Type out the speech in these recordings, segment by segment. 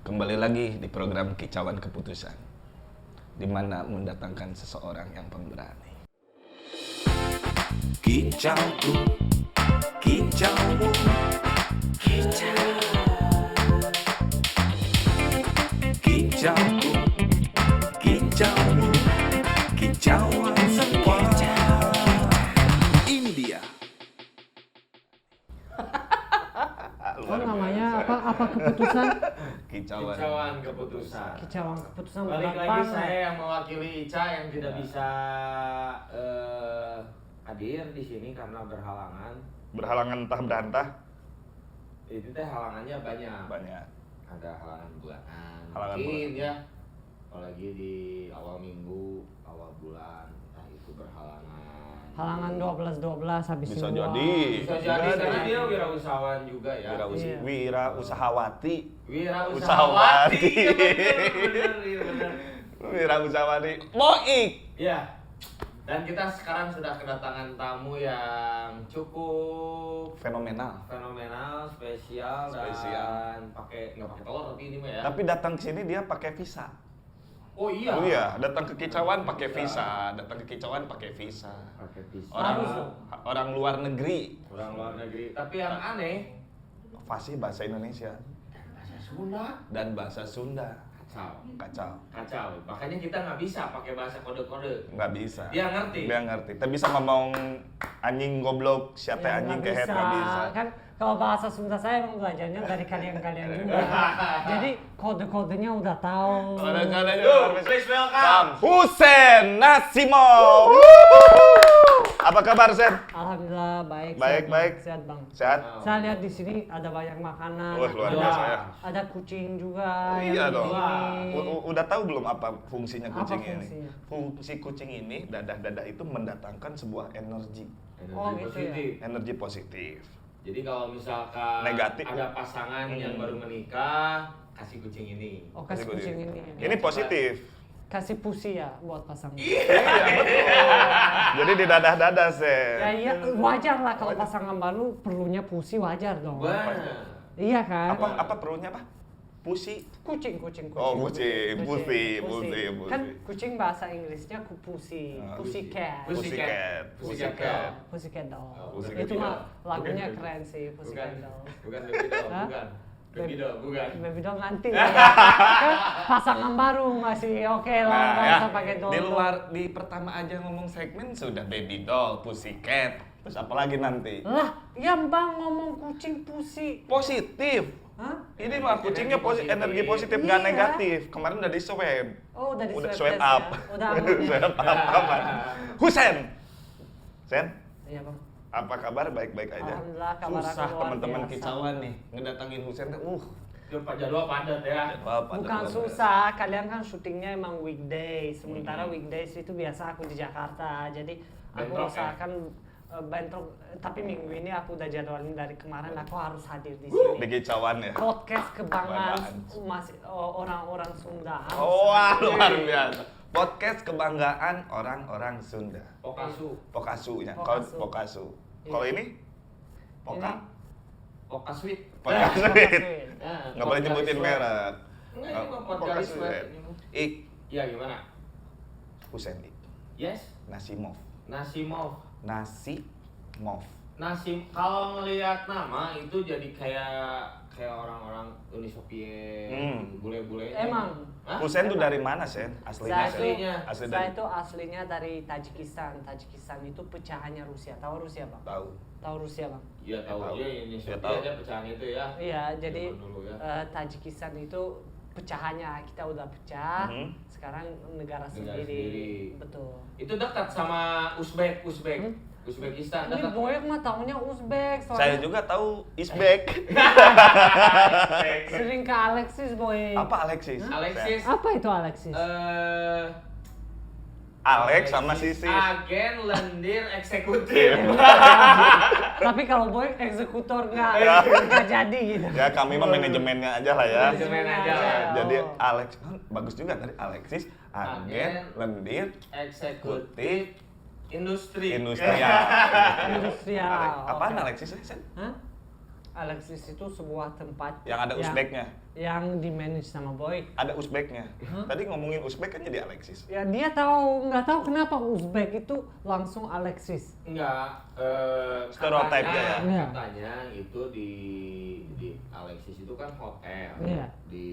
Kembali lagi di program Kicauan Keputusan, di mana mendatangkan seseorang yang pemberani. Kicauku, kicaumu, kicau. Kicauku, kicaumu, kicauan semua. Ini dia. Oh namanya apa keputusan? Kicauan keputusan. Kicauan keputusan Balik berapa? lagi saya yang mewakili Ica yang tidak bisa hadir di sini karena berhalangan. Berhalangan entah berantah. Itu teh halangannya banyak. Banyak. Ada halangan bulanan. Halangan Mungkin bulanan. ya. Apalagi di awal minggu, awal bulan, entah itu berhalangan. Halangan 12 habis Bisa semua. jadi. Bisa jadi karena dia wirausahawan juga ya. Iya. Wira usahawati. Wirausahawan. Iya, bener. Wira usahawati. Moik. Ya. Dan kita sekarang sudah kedatangan tamu yang cukup Fenomenal. fenomenal, spesial. Dan nggak pakai telur tapi ini mah ya. Tapi datang ke sini dia pakai visa. Oh iya. Oh iya, datang ke Kicauan pakai visa. Datang ke Kicauan pakai visa. Pakai visa. Orang luar negeri. Orang luar negeri. Tapi yang aneh, Fasih bahasa Indonesia bahasa Sunda. dan bahasa Sunda. Kacau. Kacau. Makanya kita nggak bisa pakai bahasa kode-kode. Nggak bisa. Dia ngerti. Dia ngerti. Kita bisa ngomong anjing goblok, siapa Ya, anjing nggak kehet nggak bisa. Kan kalau bahasa Sunda saya emang belajarnya dari kalian-kalian juga. Jadi kode-kodenya udah tahu. Please welcome. Husen Nasimov. Apa kabar, Sen? Alhamdulillah baik. Baik, sehat, baik. Bang. Sehat bang. Sehat? Saya lihat di sini ada banyak makanan. Wah, luar ada- biasa ya. Ada kucing juga. Iya yang dong. ini. Udah tahu belum apa fungsinya Apa kucing ini? fungsinya? Fungsi kucing ini, dadah-dadah itu mendatangkan sebuah energi. Oh, gitu ya. Positif. Energi positif. Jadi kalau misalkan Negatif. ada pasangan yang baru menikah, kasih kucing ini. Oh kasih kucing ini. Ini positif. Kasih pusi ya buat pasangan. Jadi di dadah-dadah, Sen. Ya iya wajar lah kalau pasangan baru perlunya pusi wajar dong. Benar. Iya kan? Apa perlunya, apa? Pusi. Kucing. Oh, kucing. Pusi. Kan kucing bahasa Inggrisnya pusi, pussycat, Pussycat. Pussycat. pussycat doll. Pussycat Itu mah doll. lagunya Bukan. keren sih, pussycat doll. Bukan baby doll, Hah? bukan. Baby doll, bukan. Baby doll nanti ya. Kan pasangan baru masih oke lah, nggak ya, usah pakai doll. di luar di pertama aja ngomong segmen sudah baby doll, pussycat. Terus apa lagi nanti? Lah, ya bang ngomong kucing pusi. Positif. Hah? Ini mah kucingnya Positif. energi positif, nggak Iya. negatif. Kemarin udah di swab. Oh, udah di Udah swab swab test up. ya? Udah aman ya? Swab up aman. Husen. Sen, Iya bang. apa kabar? Baik-baik aja. Alhamdulillah, kabar aku Susah luar teman-teman biasa. Kicauan nih ngedatangin Husen tuh. Jadwal padat ya. Bukan susah, kalian kan syutingnya emang weekdays, sementara weekdays itu biasa aku di Jakarta, jadi aku Bentrok, ya? usahakan bentrok. Tapi minggu ini aku udah jadwalin dari kemarin, aku harus hadir di Di sini. Kicauan ya. Podcast kebanggaan Kebanggaan. masih orang-orang Sunda. harus Wah, hadir. luar biasa. Podcast kebanggaan orang-orang Sunda. Pokasu. Pokasunya. Pokasu. Kalau Pokasu. Iya. Kalau ini? Poka. Pokasweet. Pokasu. Pokasuit. Nggak boleh nyebutin merek. Enggak, ini mah podcast Pokasu. web. Ik Iya, gimana? Husen Ik. Yes. Nasimov. Nasimov. Nasimov. Nasim, kalau ngelihat nama itu jadi kayak orang-orang Uni Soviet, bule-bule. Emang. Hah? Husen tuh dari mana, Sen? Aslinya, Saya Sen? aslinya. Asli Saya dari itu aslinya dari Tajikistan. Tajikistan itu pecahannya Rusia. Tahu Rusia bang? tahu. Tahu Rusia bang? Iya tahu Tahu. ya Uni Ya, Soviet tahu. ya pecahan itu ya. Iya, jadi Zaman dulu ya. Tajikistan itu pecahannya kita udah pecah. Mhm. Sekarang negara Negara sendiri. sendiri. Betul. Itu dekat sama Uzbekistan Ini dekat. Boyek mah taunya Uzbek. Saya juga tahu Isbek. sering ke Alexis Boy. Apa Alexis? Alexis. Apa itu Alexis? Alex sama Sisi. Agen lendir eksekutif. Tapi kalau Boyek eksekutor Ya. nggak jadi gitu. Ya kami mah manajemennya aja lah ya. Manajemen aja. Jadi Oh. Alex, bagus juga tadi Alexis, agen, Agen, lendir, Eksekutif industri. industrial. Industrial. Apaan Oke. Alexis? Sen? Hah? Alexis itu sebuah tempat Yang ada Uzbeknya. yang di manage sama Boy. Ada Uzbeknya. Tadi ngomongin Uzbek kan jadi Alexis. Ya dia nggak tahu kenapa Uzbek itu langsung Alexis. Enggak, Stereotype katanya, ya? Iya. katanya itu di Alexis itu kan hotel Iya. di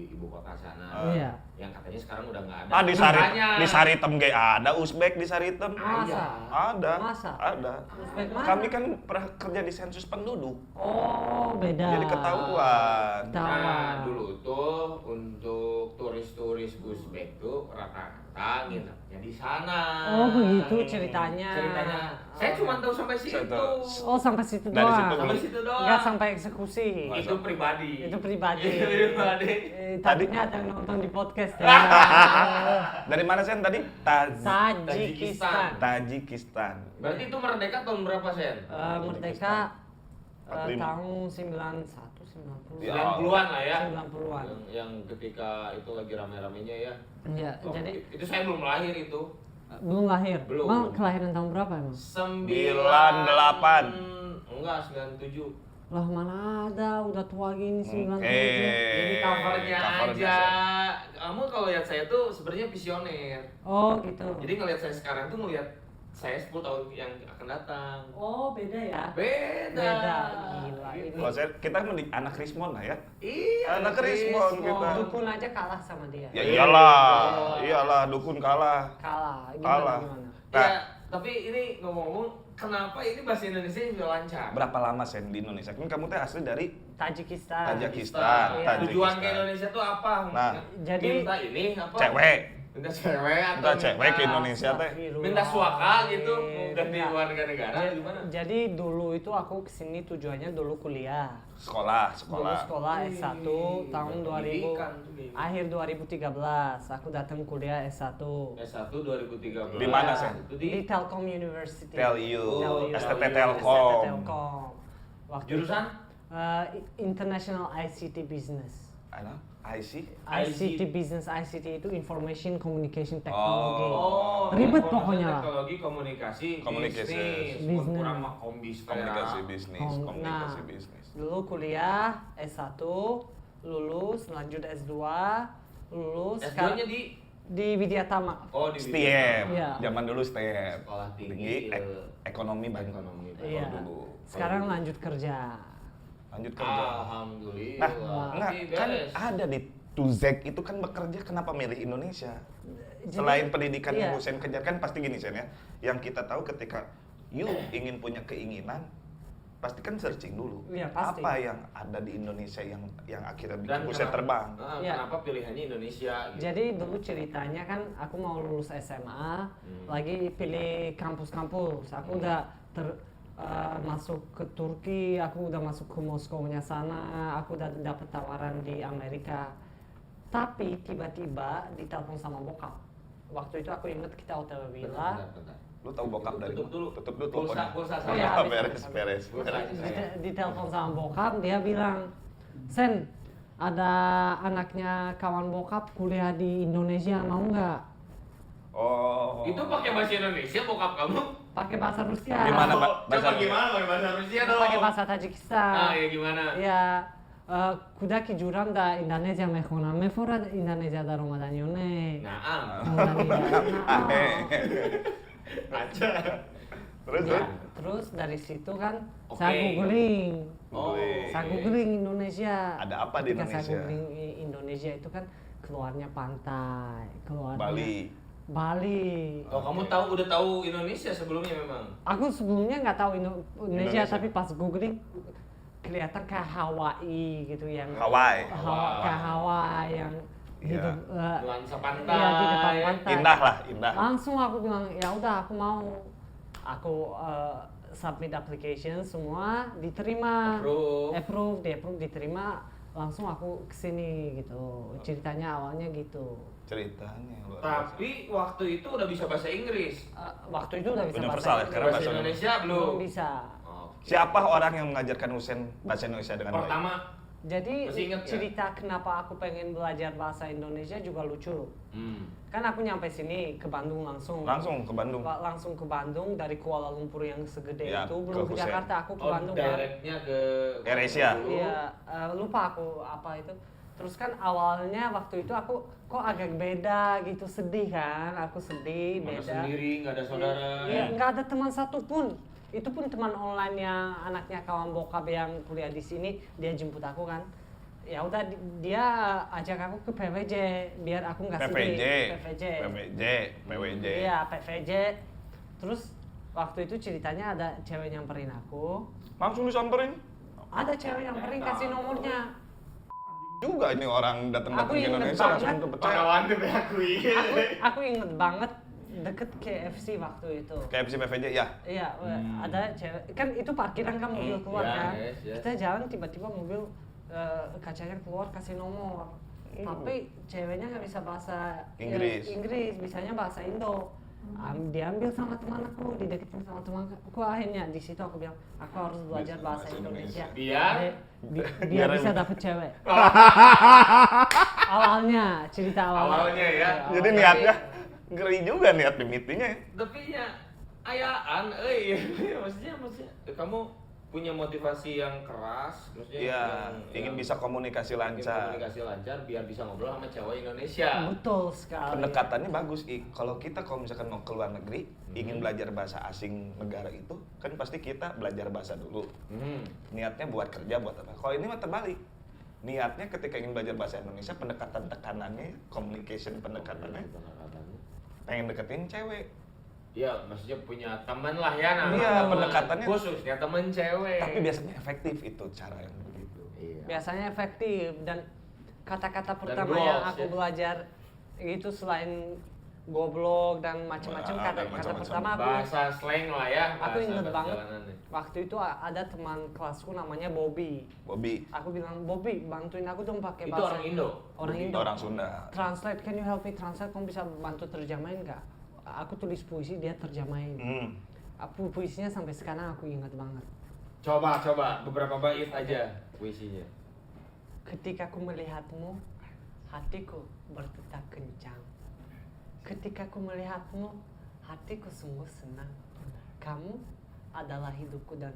ibu kota sana. Iya. Yang katanya sekarang udah nggak ada. Ah di Makanya. Saritem ge ada Uzbek di Saritem. Masa? Ada. Masa? Ada. Uzbek mana? Kami kan pernah kerja di sensus penduduk. Oh beda. Jadi ketahuan. Nah, dulu tuh untuk turis-turis Uzbek tuh rata-rata nginepnya di sana. Oh begitu ceritanya. Ceritanya. Saya cuma tahu sampai situ. Saya tahu. Oh sampai situ Dari doang. situ Sampai situ doang. Nggak sampai eksekusi. Itu pribadi. Itu pribadi. Itu pribadi. Tadinya ada yang nonton di podcast ya. Dari mana Sen tadi? Tajikistan. Tajikistan. Berarti itu merdeka tahun berapa, Sen? Merdeka 45. tahun 91, 90. Ya. 90-an lah ya. 90-an. Yang ketika itu lagi rame-ramenya ya. Iya, Oh, jadi itu saya belum lahir itu. belum lahir. Belum. Bang, kelahiran tahun berapa emang? 98. Enggak, 97. Lah mana ada, udah tua gini 97. Ini covernya covernya, aja. Kamu kalau lihat saya tuh sebenarnya visioner. Oh gitu. Jadi ngelihat saya sekarang tuh ngelihat saya 10 tahun yang akan datang. Oh beda ya? Beda. Beda. Gila Gitu. ini. Kalau saya kita mending anak Rismon lah ya. Iya. Anak Rismon Rismon. kita. Dukun aja kalah sama dia. Ya iyalah dukun kalah. Kalah. Kalah. Gimana? Nah. Ya, tapi ini ngomong-ngomong, kenapa ini bahasa Indonesia juga lancar? Berapa lama Sen di Indonesia? Kan kamu teh asli dari Tajikistan. Tajikistan. Iya. Tujuan ke Indonesia tuh apa? Nah, jadi- minta ini apa? cewek. Minta cewek atau Minta cewek ke Indonesia teh. minta suaka gitu, ganti Enggak. warga negara gimana? Jadi dulu itu aku kesini tujuannya dulu kuliah. Sekolah. Dulu sekolah S1 tahun 2000, Pendidikan tuh ini. akhir 2013 aku datang kuliah S1 S1 2013. Di mana, Sen? Itu di Telkom University. Tell you. Telkom. STT STT Telkom. Telkom. Waktu Jurusan? itu, International ICT Business. Ano? IC? ICT Business, ICT itu Information Communication Technology. Oh, Ribet informasi pokoknya lah. Teknologi komunikasi, Komunikasi. bisnis. Bisnis. Kurang mah kombis Komunikasi bisnis. Nah, Komunikasi bisnis. dulu kuliah S1, lulus, lanjut S2, lulus. S2-nya di Widyatama. Oh, di STEM. Iya. Zaman dulu STEM. Sekolah tinggi, Ekonomi banyak. ekonomi. Iya. dulu. Sekarang lanjut kerja. Lanjut kerja. Alhamdulillah. Nah, enggak, Tapi kan beres. ada di Tuzek itu kan bekerja, kenapa milih Indonesia? Selain pendidikan yang iya. Sen kejar, kan pasti gini Sen ya, yang kita tahu ketika you ingin punya keinginan, pasti kan searching dulu. Iya, pasti. Apa yang ada di Indonesia yang akhirnya bikin Dan Sen terbang? Iya. Kenapa pilihannya Indonesia? Gitu. Jadi dulu ceritanya kan aku mau lulus SMA, lagi pilih kampus-kampus. Aku udah masuk ke Turki, aku udah masuk ke Moskow-nya sana, aku udah dapet tawaran di Amerika. Tapi tiba-tiba ditelepon sama bokap. Waktu itu aku inget kita hotel villa. Bentar. Lu tahu bokap dari Tutup dulu. Tutup dulu Pulsa- teleponnya. pulsa Oh, saya. iya, habis. beres. Pulsa saya. Ditelepon sama bokap, dia bilang, Sen, ada anaknya kawan bokap kuliah di Indonesia, mau nggak? Oh. Itu pakai bahasa Indonesia bokap kamu? Pakai bahasa Rusia. Gimana, Pak? Coba gimana pakai bahasa Rusia dong? Pakai bahasa Tajikistan. Ah, ya gimana? Ya, kudaki jurang da Indonesia mekona mefora Indonesia da Romadanyone. Naam. Aja. Terus Ya, terus dari situ kan Oke. saya googling. Oh. Saya googling Indonesia. Ada apa di Ketika saya Indonesia? googling Indonesia itu kan keluarnya pantai, keluarnya Bali. Oh, kamu udah tahu Indonesia sebelumnya memang? Aku sebelumnya nggak tahu Indonesia, Indonesia. tapi pas googling kelihatan kayak Hawaii gitu yang Hawaii. kayak Hawaii yang Iya. gitu. Nuansa pantai. Iya, di depan pantai. Indah lah, indah. Langsung aku bilang ya udah aku mau. Aku submit application semua diterima, approve, diterima. Langsung aku kesini gitu. Ceritanya awalnya gitu. Ceritanya luar biasa. Tapi waktu itu udah bisa bahasa Inggris. Waktu itu udah bisa Universal ya, sekarang Bahasa bahasa Indonesia belum. bisa. Oke. Siapa orang yang mengajarkan Husen bahasa Indonesia dengan baik? Pertama Jadi Masih ingat nggak? cerita kenapa aku pengen belajar bahasa Indonesia juga lucu. Kan aku nyampe sini ke Bandung langsung. Langsung ke Bandung. Langsung ke Bandung dari Kuala Lumpur yang segede Ya, itu, ke belum ke Hussein. Jakarta, aku ke Oh, Bandung kan. directnya ke AirAsia. dulu. Iya, lupa aku apa itu. Terus kan awalnya waktu itu aku kok agak beda gitu, sedih kan, aku sedih, Mana beda. sendiri, nggak ada saudara. Iya, nggak ada teman satupun. Itu pun teman online yang anaknya kawan bokap yang kuliah di sini, dia jemput aku kan. Ya udah dia ajak aku ke PVJ biar aku nggak sedih. PVJ. Iya, PVJ. Terus waktu itu ceritanya ada cewek nyamperin aku. Langsung disamperin. Ada cewek nyamperin kasih nomornya. Juga ini orang datang-datang Aku ke inget Indonesia banget. langsung kepercaya. Pengalaman tuh diakui. Aku inget banget deket KFC waktu itu. KFC PVJ ya. Iya, ada cewek. Kan itu parkiran kan mobil keluar Ya, kan. yes. Kita jalan tiba-tiba mobil kacanya keluar kasih nomor. Tapi ceweknya nggak bisa bahasa Inggris. Inggris, bisanya bahasa Indo. Diambil sama teman aku, dideketin sama teman aku. Akhirnya di situ aku bilang, aku harus belajar bahasa Bahasa Indonesia. Biar? Biar bisa dapet cewek. Awalnya, cerita Awalnya ya. Iya, Jadi awalnya. niatnya ngeri juga niat di meetingnya ya. Tapi ya ayaan, maksudnya kamu punya motivasi yang keras, maksudnya Iya, yang ingin bisa komunikasi ingin lancar. komunikasi lancar biar bisa ngobrol sama cewek Indonesia. Betul sekali. Pendekatannya bagus. Kalau kita kalau misalkan mau ke luar negeri, ingin belajar bahasa asing negara itu, kan pasti kita belajar bahasa dulu. Niatnya buat kerja, buat apa. Kalau ini mah terbalik. Niatnya ketika ingin belajar bahasa Indonesia, pendekatan tekanannya, communication pendekatannya, pengen deketin cewek. Ya, maksudnya punya teman lah ya, Iya, teman. pendekatannya- Khususnya teman cewek. Tapi biasanya efektif itu cara yang begitu. Iya. Biasanya efektif dan kata-kata Dan pertama goals, yang aku ya. belajar itu selain goblok dan macam-macam Dan kata macam-macam. pertama aku Bahasa slang lah ya. aku bahasa inget banget perjalanannya. waktu itu ada teman kelasku namanya Bobby. Bobby, Aku bilang, Bobby bantuin aku dong pakai Itu bahasa orang Indo? Orang Indo. orang Sunda. Translate, can you help me translate? Kamu bisa bantu terjemahin nggak? Aku tulis puisi, dia terjemahin. Aku puisinya sampai sekarang aku ingat banget. Coba beberapa bait aja puisinya. Ketika ku melihatmu, hatiku berdetak kencang. Ketika ku melihatmu, hatiku sungguh senang. Kamu adalah hidupku dan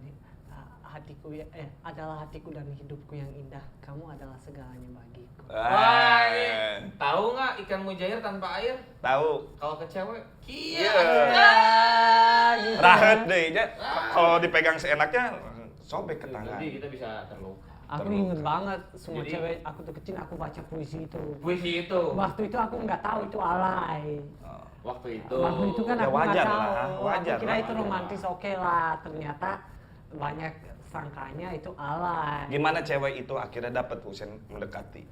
adalah hatiku dan hidupku yang indah. Kamu adalah segalanya bagiku. Wah, tahu nggak ikan mujair tanpa air? Tahu. Kalau ke cewek, Iya. Gitu. Rahat deh, ya. Kalau dipegang seenaknya, sobek ke tangan. Nanti kita bisa terluka. Aku Terluka. inget banget semua Jadi- cewek aku deketin, aku baca puisi itu. Puisi itu Waktu itu aku nggak tahu itu alay. waktu itu. Waktu itu kan Ya aku nggak wajar tahu. lah, wajar Aku kira lah, itu wajar romantis, oke lah. Ternyata banyak sangkanya itu alay. Gimana cewek itu akhirnya dapat Husein mendekati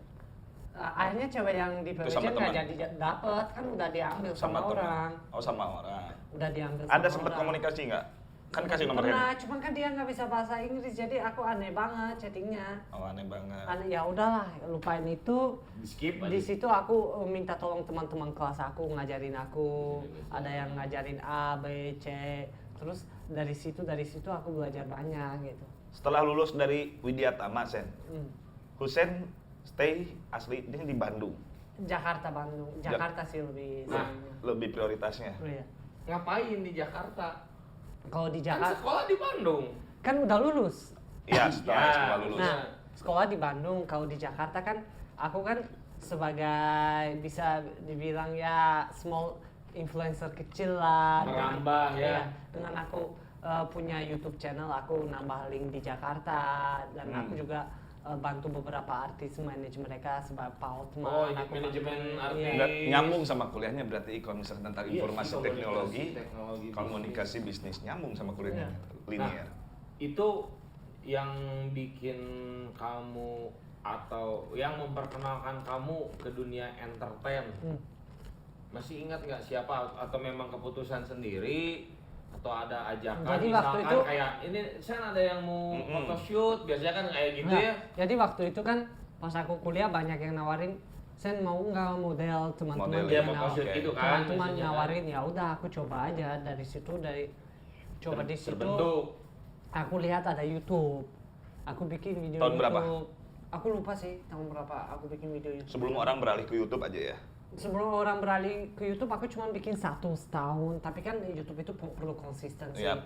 Akhirnya cewek yang di Itu PWJ sama nggak teman? jadi dapet, kan udah diambil sama, sama teman? orang. Oh, sama orang. Udah diambil Ada sama sempat orang. komunikasi nggak? Kan kasih nomor Pernah, handphone. cuman kan dia nggak bisa bahasa Inggris, jadi aku aneh banget chattingnya. Oh, aneh banget. Aneh, ya udahlah, lupain itu. Di skip Di situ aku minta tolong teman-teman kelas aku ngajarin aku, ada yang ngajarin A, B, C. Terus dari situ aku belajar banyak gitu. Setelah lulus dari Widyatama, Sen, Hmm. Husein stay asli ini di Bandung. Jakarta, Bandung. Jakarta sih lebih Nah. seringnya. Lebih prioritasnya. Oh, iya. Ngapain di Jakarta? Kalau di Kan Jakarta sekolah di Bandung. kan udah lulus. Iya, setelah Ya. setelah lulus. Nah, sekolah di Bandung. Kalau di Jakarta kan aku kan sebagai bisa dibilang ya small influencer kecil lah. Merambah, ya. Iya, dengan aku punya YouTube channel, aku nambah link di Jakarta dan aku juga bantu beberapa artis manage mereka sebagai Pak Otman. Oh, ini aku manajemen bantu- artis. iya. Nggak nyambung sama kuliahnya berarti kalau misalkan tentang Iya, informasi komunikasi, teknologi, teknologi, komunikasi bisnis nyambung sama kuliahnya Iya. linear. Itu yang bikin kamu atau yang memperkenalkan kamu ke dunia entertain. Hmm. Masih ingat nggak siapa atau memang keputusan sendiri atau ada ajakan Jadi waktu misalkan itu- kayak ini saya ada yang mau Mm-mm. photoshoot biasanya kan kayak gitu Nah, ya. jadi waktu itu kan pas aku kuliah banyak yang nawarin, Sen mau nggak model teman-teman Model, Dia yang mau photoshoot Oke. gitu kan. teman-teman biasanya kan. nawarin, ya udah aku coba aja dari situ coba di situ Terbentuk. aku lihat ada YouTube, aku bikin video Tahun YouTube berapa? Aku lupa sih tahun berapa aku bikin video YouTube. Sebelum orang beralih ke YouTube aja ya. Sebelum orang beralih ke YouTube, aku cuma bikin 1 setahun. Tapi kan YouTube itu perlu konsisten sih. Yap.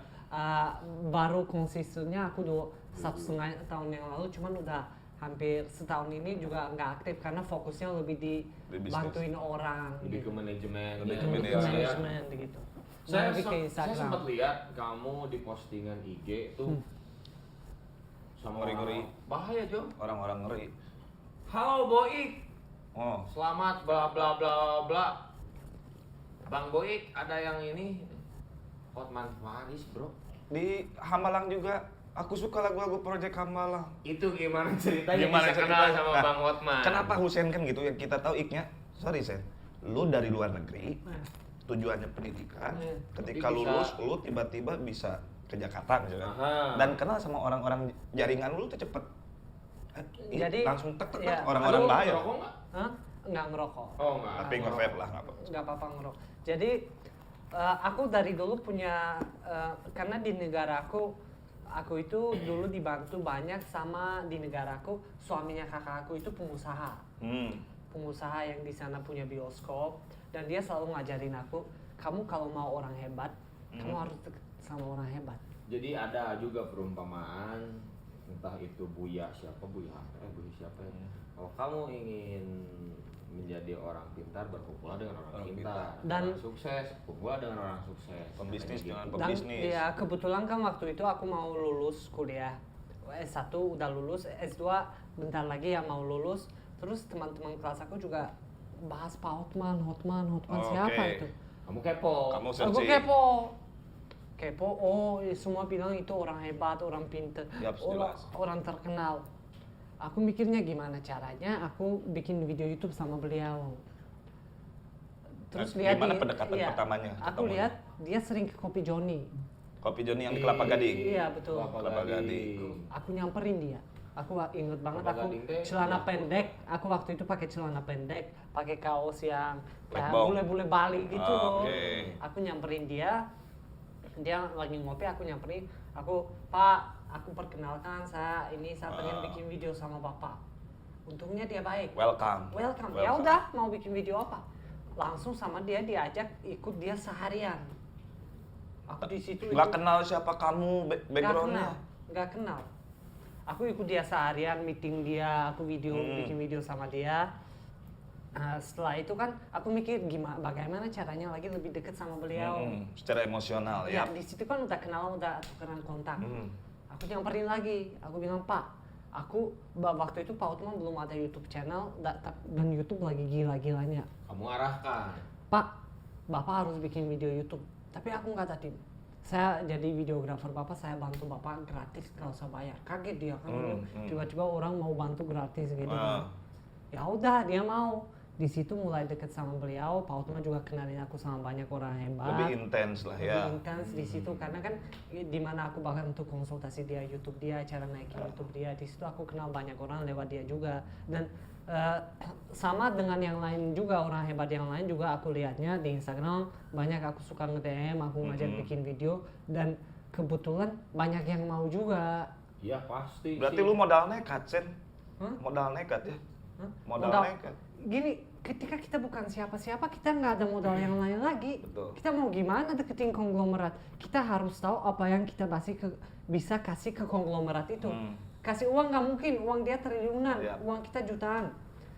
Baru konsistennya aku 1,5 tahun yang lalu, cuman udah hampir setahun ini juga nggak aktif karena fokusnya lebih di Di bisnis. bantuin orang. Lebih ke gitu. manajemen. Lebih Iya, ke lebih ke manajemen. manajemen gitu. Saya, Lebih ke saya Instagram. sempat lihat kamu di postingan IG tuh sama Ngeri-ngeri. bahaya Jo. Orang-orang ngeri. Halo Boik, Oh, selamat bla bla bla bla. Bang Boik, ada yang ini Hotman Paris bro. di Hambalang juga aku suka lagu-lagu Project Hambalang. Itu gimana ceritanya Gimana bisa kenal ceritanya? sama Nah, Bang Hotman? Kenapa Husein kan gitu yang kita tahu iknya? Sorry Sen, lu dari luar negeri, Nah, tujuannya pendidikan. Hmm. Ketika Tapi bisa- lulus, lu tiba-tiba bisa ke Jakarta misalnya. Aha. Dan kenal sama orang-orang jaringan lu tuh cepet. Jadi, langsung tek iya. orang-orang Aduh, bahaya. ngerokok nggak? Hah? Nggak ngerokok. Oh nggak. Tapi nge-vape lah nggak apa-apa. Nggak apa-apa ngerokok. Jadi aku dari dulu punya karena di negara aku itu dulu dibantu banyak sama di negaraku suaminya kakak aku itu pengusaha. Pengusaha yang di sana punya bioskop dan dia selalu ngajarin aku, kamu kalau mau orang hebat, kamu harus deket sama orang hebat. Jadi ada juga perumpamaan, entah itu Buya siapa, Buya siapa ya. Kalau kamu ingin menjadi orang pintar, berkumpul dengan orang Orang pintar. Dan- orang sukses, berkumpul dengan orang sukses. Pembisnis Kayak dengan gitu. Dan pembisnis. ya kebetulan kan waktu itu aku mau lulus kuliah. S1 udah lulus, S2 bentar lagi yang mau lulus. Terus teman-teman kelas aku juga bahas Pak Hotman siapa Oke. itu? Kamu kepo. Kamu Aku searching. kepo, semua bilang itu orang hebat, orang pinter, Yap, orang, jelas. orang terkenal. Aku mikirnya gimana caranya aku bikin video YouTube sama beliau. Terus Nah, lihat gimana pendekatan iya, pertamanya Aku ketemuan? lihat dia sering ke Kopi Joni. Kopi Joni yang di Kelapa Gading. Iya betul. Kelapa Gading. Aku nyamperin dia. Aku inget banget Kelapa aku Gading teh, celana ya. pendek. Aku waktu itu pakai celana pendek, pakai kaos yang ya, Black bule-bule Bali gitu loh. Oke. Aku nyamperin dia. Dia lagi ngopi, aku nyamperin. Aku, Pak, aku perkenalkan saya pengen bikin video sama Bapak. Untungnya dia baik. Welcome. Ya udah, mau bikin video apa? Langsung sama dia diajak ikut dia seharian. Aku di situ Nggak ikut- kenal siapa kamu backgroundnya. nggak kenal. Aku ikut dia seharian, meeting dia, aku bikin video sama dia. Setelah itu kan aku mikir bagaimana caranya lagi lebih dekat sama beliau. Secara emosional Ya, ya. di situ kan udah kenal, udah tukeran kontak. Hmm. Aku nyamperin lagi, aku bilang, Pak, waktu itu Pak Hotman belum ada YouTube channel dan YouTube lagi gila-gilanya. Kamu arahkan. Pak, Bapak harus bikin video YouTube. Tapi aku nggak ada tim. Saya jadi videografer Bapak, saya bantu Bapak gratis kalau saya bayar. Kaget dia kan, tiba-tiba orang mau bantu gratis gitu. Ah. Ya udah, dia mau. Di situ mulai deket sama beliau. Pak Hotman juga kenalin aku sama banyak orang hebat. Lebih intens lah Lebih ya. intens di situ karena kan di mana aku bahkan untuk konsultasi dia YouTube dia, cara naikin YouTube dia, di situ aku kenal banyak orang lewat dia juga. Dan sama dengan yang lain juga, orang hebat yang lain juga aku lihatnya di Instagram banyak aku suka nge-DM, aku ngajak bikin video dan kebetulan banyak yang mau juga. Iya pasti. Berarti sih. lu modal nekat, Sen. Hah? Modal nekat ya. Hah? Modal nekat. Gini, ketika kita bukan siapa-siapa, kita nggak ada modal yang lain lagi. Betul. Kita mau gimana deketin konglomerat? Kita harus tahu apa yang kita bisa kasih ke konglomerat itu. Kasih uang nggak mungkin, uang dia triliunan, Iya. uang kita jutaan.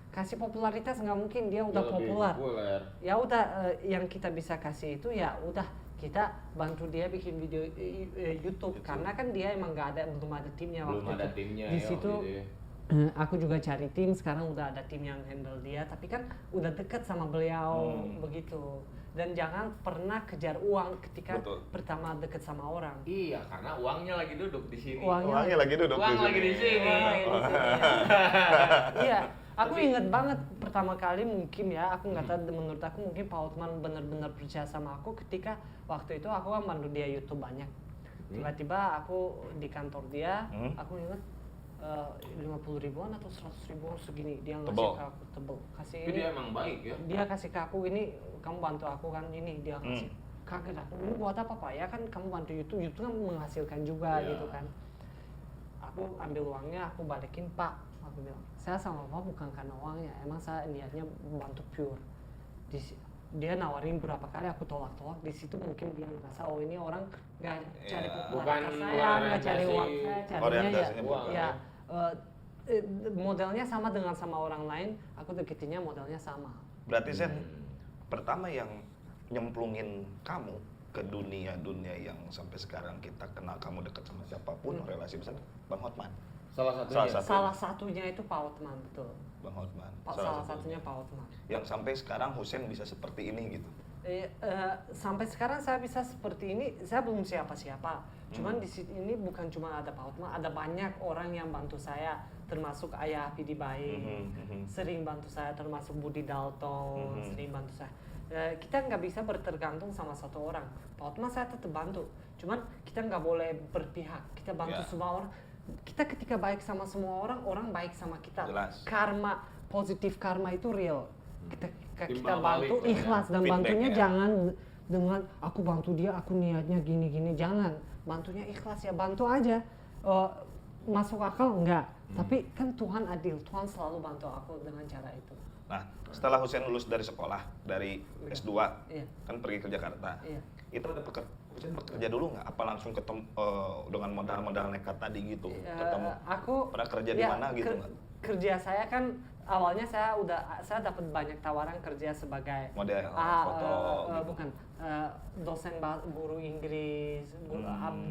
Kasih popularitas nggak mungkin, dia Dia udah lebih populer. populer. Ya udah, yang kita bisa kasih itu ya udah kita bantu dia bikin video YouTube karena kan dia emang nggak ada, belum ada timnya Belum waktu ada itu. timnya Di ya situ waktu itu ya. aku juga cari tim, sekarang udah ada tim yang handle dia, tapi kan udah deket sama beliau begitu. Dan jangan pernah kejar uang ketika Betul. pertama deket sama orang. Iya, karena uangnya lagi duduk di sini. Uangnya lagi duduk Uang lagi di sini. Uang lagi di sini, ya. Iya, aku inget banget pertama kali mungkin ya, aku nggak tahu, menurut aku mungkin Pak Hotman benar-benar percaya sama aku ketika waktu itu aku kan bantu dia YouTube banyak. Tiba-tiba aku di kantor dia, aku inget 50 ribuan atau 100 ribuan segini dia ngasih Tebel. ke aku, tebel. Kasih Tapi ini, dia emang baik ya. dia kasih ke aku ini, kamu bantu aku kan ini, dia kasih. Kaget aku, ini buat apa Pak? Ya kan kamu bantu YouTube, YouTube kan menghasilkan juga Iya. gitu kan. Aku ambil uangnya, aku balikin Pak, aku bilang saya sama Bapak bukan karena uangnya, emang saya niatnya membantu pure. Dia nawarin berapa kali aku tolak-tolak, di situ mungkin dia merasa oh ini orang nggak cari bukan popularitas saya, nggak cari uang saya, carinya ya, orientasinya bukan. ya modelnya sama dengan sama orang lain, aku deketinnya modelnya sama. Berarti Sen, pertama yang nyemplungin kamu ke dunia yang sampai sekarang kita kenal kamu dekat sama siapapun relasi besar, Bang Hotman. Salah satunya itu Pak Hotman, betul. Bang Hotman. Salah satunya Pak Hotman. Yang sampai sekarang Husein bisa seperti ini gitu. Sampai sekarang saya bisa seperti ini, saya belum siapa-siapa. Cuman di sini bukan cuma ada Pak Hotman, ada banyak orang yang bantu saya, termasuk Ayah Pidi Baik, sering bantu saya, termasuk Budi Dalton, sering bantu saya. Kita nggak bisa bertergantung sama satu orang. Pak Hotman saya tetap bantu, cuman kita nggak boleh berpihak. Kita bantu semua orang. Kita ketika baik sama semua orang, orang baik sama kita. Jelas. Karma, positif karma itu real. Kita Timbal bantu balik, ikhlas dan Feedback, bantunya ya. jangan dengan aku bantu dia, aku niatnya gini-gini, jangan. Bantunya ikhlas ya, bantu aja. Masuk akal enggak, tapi kan Tuhan adil, Tuhan selalu bantu aku dengan cara itu. Nah, setelah Husein lulus dari sekolah, dari S2, Iya. kan pergi ke Jakarta. Iya. Itu ada Husein bekerja dulu nggak? Apa langsung ketemu dengan modal-modal nekat tadi gitu? Ketemu? Aku Pernah kerja di mana gitu nggak? Kerja saya kan awalnya saya dapat banyak tawaran kerja sebagai Model, foto, gitu. bukan dosen guru Inggris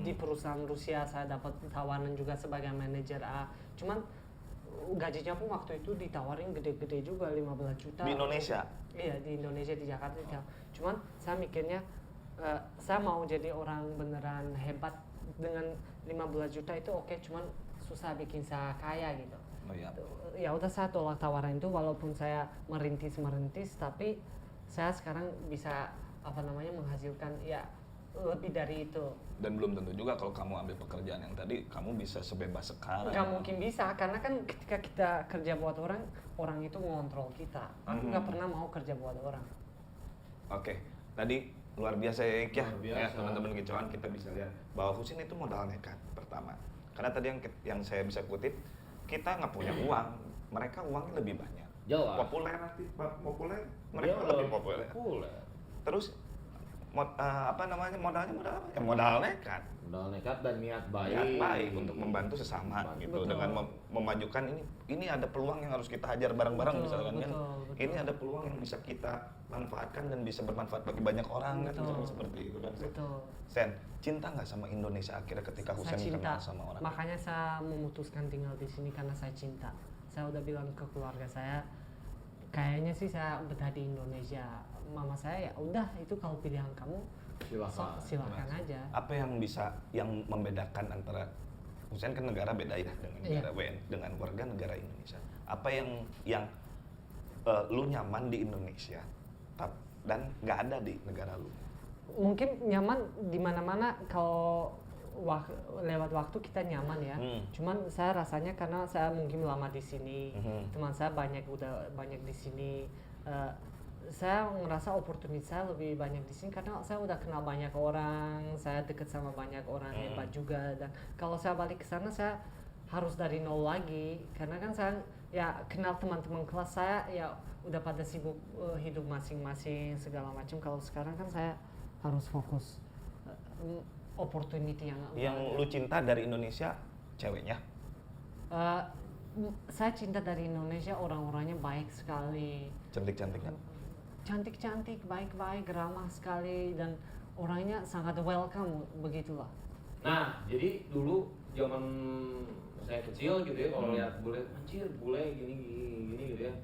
di perusahaan Rusia. Saya dapat tawaran juga sebagai manajer cuman gajinya pun waktu itu ditawarin gede-gede juga 15 juta Di Indonesia? Iya, di Indonesia, di Jakarta. Cuman saya mikirnya saya mau jadi orang beneran hebat, dengan 15 juta itu oke, cuman susah bikin saya kaya gitu. Oh, iya. Ya udah saya tolak tawaran itu, walaupun saya merintis tapi saya sekarang bisa menghasilkan ya lebih dari itu. Dan belum tentu juga kalau kamu ambil pekerjaan yang tadi, kamu bisa sebebas sekarang. Nggak mungkin bisa, karena kan ketika kita kerja buat orang, orang itu mengontrol kita. Aku nggak pernah mau kerja buat orang. Oke, tadi luar biasa ya Ik, ya. Luar biasa. Ya, teman-teman kicauan kita bisa lihat bahwa Husein itu modal nekat pertama. Karena tadi yang saya bisa kutip, kita nggak punya uang, mereka uangnya lebih banyak. Jelas. Populer, mereka lebih populer. Terus modalnya modal apa? Ya modal nekat. Modal nekat dan niat baik. Niat baik untuk membantu sesama gitu. Betul. Dengan memajukan ini ada peluang yang harus kita hajar bareng-bareng misalkan kan. Betul. Ini ada peluang yang bisa kita manfaatkan dan bisa bermanfaat bagi banyak orang kan, Betul. misalkan seperti itu kan. Betul. Sen, cinta nggak sama Indonesia akhirnya ketika Saya Husein cinta, kenal sama orang? makanya saya memutuskan tinggal di sini karena saya cinta. Saya udah bilang ke keluarga saya, kayaknya sih saya betah di Indonesia. Mama saya ya udah, itu kalau pilihan kamu silakan aja. Apa yang membedakan antara Husein kan negara beda ya dengan negara dengan warga negara Indonesia. Apa yang lu nyaman di Indonesia dan nggak ada di negara lu? Mungkin nyaman di mana-mana, kalau lewat waktu kita nyaman ya. Cuman saya rasanya karena saya mungkin lama di sini, teman saya udah banyak di sini. Saya ngerasa opportunity saya lebih banyak di sini karena saya udah kenal banyak orang, saya deket sama banyak orang hebat juga. Dan kalau saya balik ke sana saya harus dari nol lagi, karena kan saya ya kenal teman-teman kelas saya ya udah pada sibuk hidup masing-masing segala macam. Kalau sekarang kan saya harus fokus opportunity yang lu cinta dari Indonesia ceweknya? Saya cinta dari Indonesia, orang-orangnya baik sekali, Cantik-cantik kan? cantik-cantik, baik-baik, ramah sekali, dan orangnya sangat welcome, begitulah. Nah, jadi dulu zaman saya kecil gitu ya, kalau lihat bule, anjir bule gini gitu ya.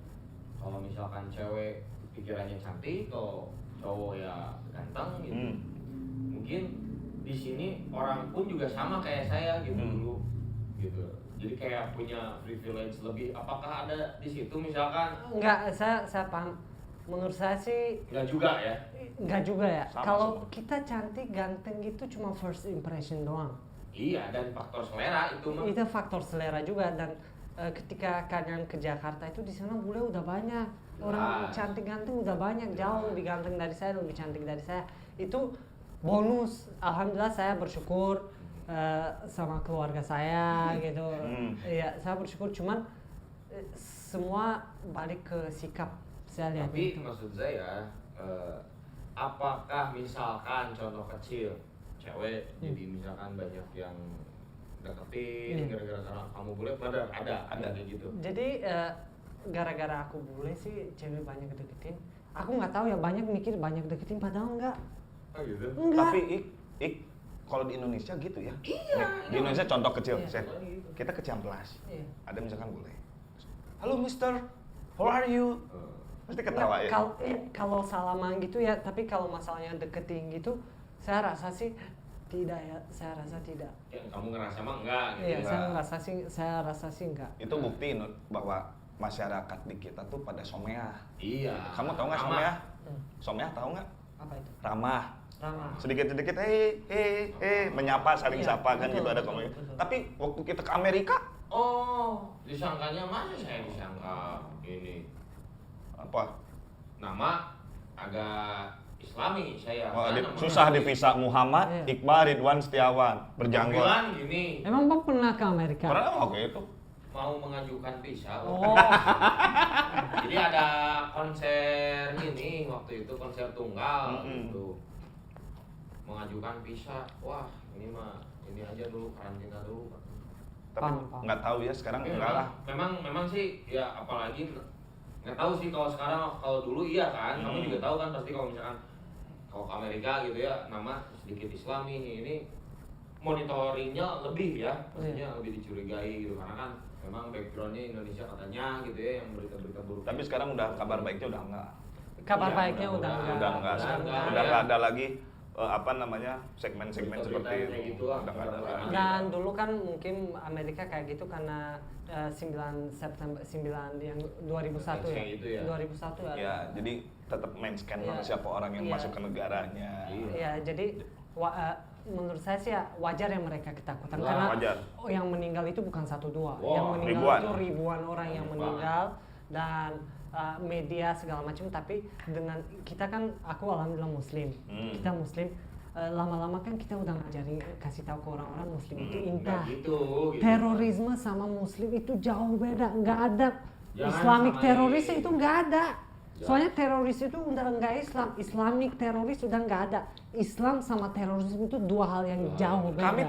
Kalau misalkan cewek pikirannya cantik, kalau cowok ya ganteng gitu. Mungkin di sini orang pun juga sama kayak saya gitu dulu, gitu. Jadi kayak punya privilege lebih. Apakah ada di situ misalkan? Enggak, saya paham. Menurut saya sih Enggak juga ya. enggak juga ya. Sama, Kalau sama. kita cantik, ganteng itu cuma first impression doang. Iya, dan faktor selera itu mah. Itu faktor selera juga, dan ketika kalian ke Jakarta itu di sana bule udah banyak. Orang cantik ganteng udah banyak, jauh lebih ganteng dari saya, lebih cantik dari saya. Itu bonus. Alhamdulillah saya bersyukur sama keluarga saya gitu. Iya, saya bersyukur, cuman semua balik ke sikap saya lihat Tapi itu. maksud saya, apakah misalkan contoh kecil, cewek jadi misalkan banyak yang deketin gara-gara karena kamu bule, ada kayak gitu. Jadi gara-gara aku bule sih cewek banyak deketin. Aku nggak tahu ya, banyak mikir banyak deketin padahal enggak. Oh gitu. Enggak. Tapi kalau di Indonesia gitu ya. Iya. Di Indonesia contoh kecil, Iya. Sen. Kita ke Ciamplas. Iya. Ada misalkan bule. Halo Mister, how are you? Pasti ketawa ya. Kalau salaman gitu ya, tapi kalau masalahnya deketin gitu, saya rasa sih tidak ya, saya rasa tidak. Yang kamu ngerasa mah enggak gitu. Iya, Enggak. saya rasa sih enggak. Itu bukti bahwa masyarakat di kita tuh pada someah. Iya. Kamu tahu nggak Sama. someah? Hmm. Someah tahu nggak? Apa itu? Ramah. Ramah. Sedikit-sedikit menyapa, saling Iya, sapa kan betul, gitu ada betul, komunikasi. betul. Tapi waktu kita ke Amerika Oh, disangkanya masa saya disangka ini apa? nama agak Islami saya. Wah, Kan nama- susah dipisah Muhammad, Iya. Iqbal, Ridwan, Setiawan, berjanggot. Panggilan gini, Emang Bang pernah ke Amerika? Pernah oke itu. mau mengajukan visa. Oh, Jadi ada konser ini waktu itu konser tunggal Mm-mm. gitu. Mengajukan visa. Wah, ini mah ini aja dulu karantina dulu. Tapi Paham. nggak tahu ya sekarang enggak lah. Memang sih ya, apalagi nggak tahu sih kalau sekarang. Kalau dulu iya kan, kamu juga tahu kan pasti kalau misalkan kalau ke Amerika gitu ya, nama sedikit Islami ini monitoringnya lebih ya, maksudnya lebih dicurigai gitu karena kan memang backgroundnya Indonesia katanya gitu ya, yang berita-berita buruk. Tapi sekarang udah kabar baiknya udah enggak. kabar Iya, baiknya udah enggak. Udah enggak. Udah Udah enggak, enggak ya. ada lagi apa namanya segmen-segmen Berita-berita seperti kayak itu. gitu lah. Udah enggak ada lagi. Dan dulu kan mungkin Amerika kayak gitu karena 9 September 9 yang 2001 ya. Kayak gitu ya. 2001 ya. Ya, jadi tetap main scan Iya. mana siapa orang yang Iya. masuk ke negaranya. Iya. Iya, jadi menurut saya sih ya, wajar ya mereka ketakutan Wah, karena wajar. yang meninggal itu bukan 1-2, Wah, yang meninggal ribuan. itu ribuan orang yang Banyak meninggal dan media segala macam. Tapi dengan kita kan, aku alhamdulillah muslim, kita muslim, lama-lama kan kita udah ngajarin, kasih tahu ke orang-orang muslim itu indah. Nggak gitu. Terorisme sama muslim itu jauh beda, nggak ada. Jangan Islamic samain. teroris itu nggak ada. Jangan. Soalnya teroris itu udah nggak Islam, Islamic teroris udah nggak ada. Islam sama terorisme itu dua hal yang jauh beda. Kami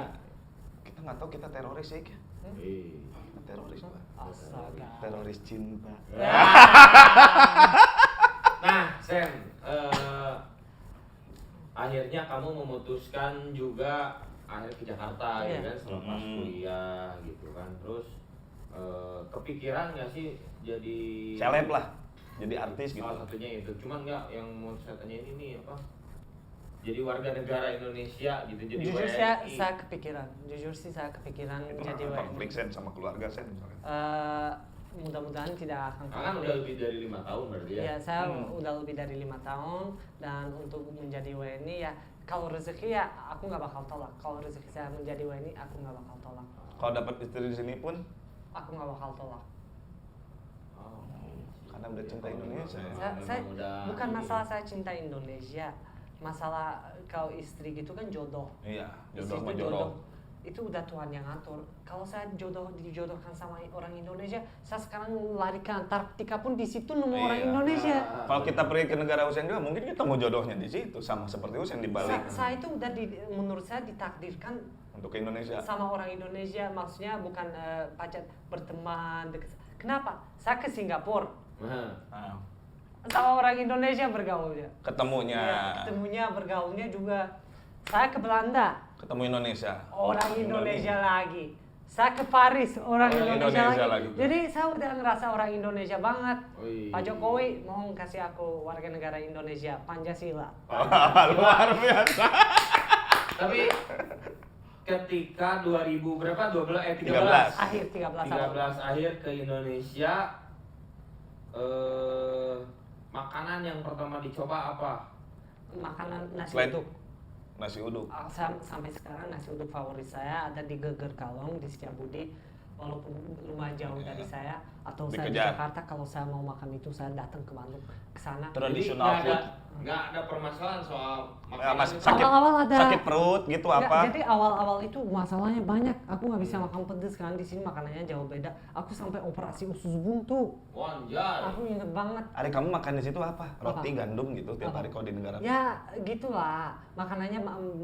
kita nggak tahu kita teroris ya. Ki. Iya. Teroris Pak. Astaga. Teroris cinta. Nah, Sen, akhirnya kamu memutuskan juga akhir ke Jakarta Iya. gitu kan selepas kuliah gitu kan. Terus kepikiran nggak sih jadi Seleb lah. Jadi artis gitu. salah satunya itu. Cuman nggak yang mau saya tanya ini nih apa? Jadi warga negara Indonesia gitu. Jadi Jujur WNI. saya kepikiran, jujur sih saya kepikiran Itu jadi konflik Sen sama keluarga Sen misalnya. mudah-mudahan tidak akan Nah, kan udah lebih dari 5 tahun berarti ya. Ya, saya udah lebih dari 5 tahun dan untuk menjadi WNI ya, kalau rezeki ya aku nggak bakal tolak. Kalau rezeki saya menjadi WNI, aku nggak bakal tolak. Kalau dapat istri di sini pun Aku nggak bakal tolak. Oh. karena udah cinta Indonesia. ya. Saya Memang udah bukan ini. masalah saya cinta Indonesia, masalah kalau istri gitu kan jodoh. Iya, Istri jodoh sama itu jodoh. itu udah Tuhan yang atur. Kalau saya dijodohkan sama orang Indonesia, saya sekarang lari ke Antartika pun di situ nemu orang Iya. Indonesia. Kalau kita pergi ke negara Husain juga mungkin kita mau jodohnya di situ sama seperti Husain di Bali Saya itu udah menurut saya ditakdirkan untuk ke Indonesia. sama orang Indonesia, maksudnya bukan pacar berteman deket. Kenapa? Saya ke Singapura Nah, Nah, sama orang Indonesia bergaulnya. ketemunya, Ya, ketemunya bergaulnya juga. Saya ke Belanda, ketemu Indonesia. orang Indonesia lagi. Saya ke Paris, orang Orang Indonesia, Indonesia lagi. lagi. Jadi saya udah ngerasa orang Indonesia banget. Wih. Pak Jokowi mau kasih aku warga negara Indonesia, Pancasila. Luar biasa. Tapi ketika 2000 berapa? 13 13. Akhir 13 tahun. 13 akhir ke Indonesia, makanan yang pertama dicoba apa? Makanan nasi Selain uduk. nasi uduk. Sampai sekarang nasi uduk favorit saya ada di Geger Kalong di Setiabudi. walaupun lumayan jauh dari saya atau saya di Dikejar. Jakarta, kalau saya mau makan itu saya datang ke Bandung ke sana. Tradisional Jadi food. nggak ada permasalahan soal Ya, makanan mas, itu. sakit, Awal-awal ada. sakit perut gitu Nggak, apa? jadi awal-awal itu masalahnya banyak. Aku nggak bisa makan pedes kan, di sini makanannya jauh beda. Aku sampai operasi usus buntu. Wah, anjay. Aku inget banget. Hari kamu makan di situ apa? Roti Apa? gandum gitu tiap Apa? hari kalau di negara. Ya gitulah, makanannya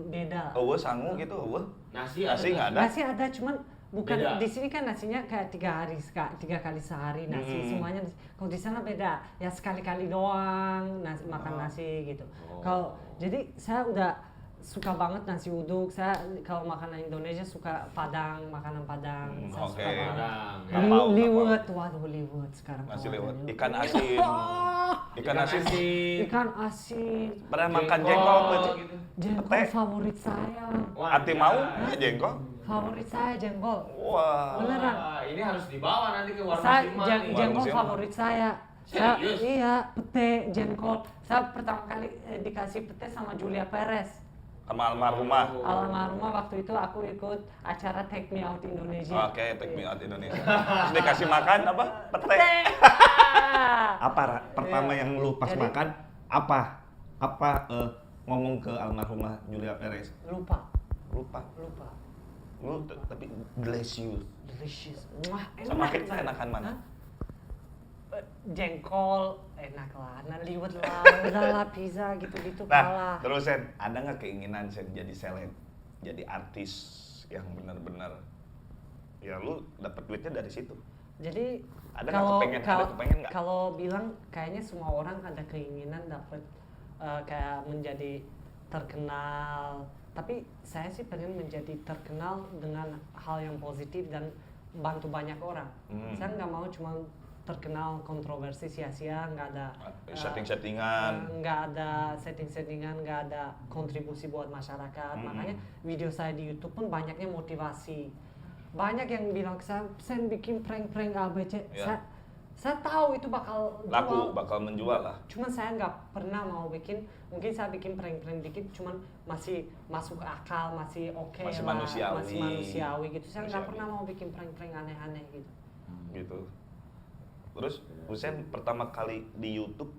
beda. Eueuh sangu gitu, eueuh. Nasi Nasi nggak ada. Nasi ada, cuman bukan Beda. di sini kan nasinya kayak 3 kali sehari nasi, semuanya nasi. Kalau di sana beda, ya sekali-kali doang makan nasi gitu. Oh. Kalau jadi saya udah suka banget nasi uduk. Saya kalau makanan Indonesia suka Padang, makanan Padang. Saya Oke. suka banget. Padang. Kapau, Liwet, waduh liwet sekarang. Nasi kawannya. liwet. Ikan asin. Ikan asin. Ikan asin. Pernah makan jengkol apa? gitu. Jengkol Pete. favorit saya. Wah, Hati mau anjay. ya jengkol? Favorit saya jengkol. Wah. Beneran. Wah, ini harus dibawa nanti ke warung Saya Siman nih. Warung jengkol Siman. favorit saya. Saya Serius? iya, pete, jengkol. Saya pertama kali dikasih pete sama Julia Perez. Sama almarhumah. Oh. Almarhumah waktu itu aku ikut acara Take Me Out Indonesia. Oke, take me out Indonesia. Terus dikasih makan apa? Pete. Pete. Apa pertama yang lu pas Jadi- makan apa? Apa ngomong ke almarhumah Julia Perez? Lupa. Lupa. Lu tapi bless you. Delicious. Wah, enak. Sama kita banget. enakan mana? Hah? Jengkol enak lah, nah liwet lah, udahlah pizza gitu-gitu kalah. Nah, terus Sen, ada nggak keinginan Sen jadi seleb, jadi artis yang benar-benar ya lu dapat duitnya dari situ? Jadi Ada nggak kepengen nggak? kalau bilang kayaknya semua orang ada keinginan dapat kayak menjadi terkenal. Tapi saya sih pengen menjadi terkenal dengan hal yang positif dan bantu banyak orang. Saya nggak mau cuma terkenal kontroversi sia-sia, nggak ada Setting-settingan. nggak ada setting-settingan, nggak ada kontribusi buat masyarakat. Makanya video saya di YouTube pun banyaknya motivasi. Banyak yang bilang ke saya, "Sen bikin prank-prank ABC." Ya. Saya tahu itu bakal Laku, jual. bakal menjual lah. Cuman saya nggak pernah mau bikin. Mungkin saya bikin prank-prank dikit, cuman masih masuk akal, masih oke Masih lah, manusiawi. masih manusiawi gitu. Saya nggak Manusiawi. pernah mau bikin prank-prank aneh-aneh gitu. Gitu. Terus Husen pertama kali di YouTube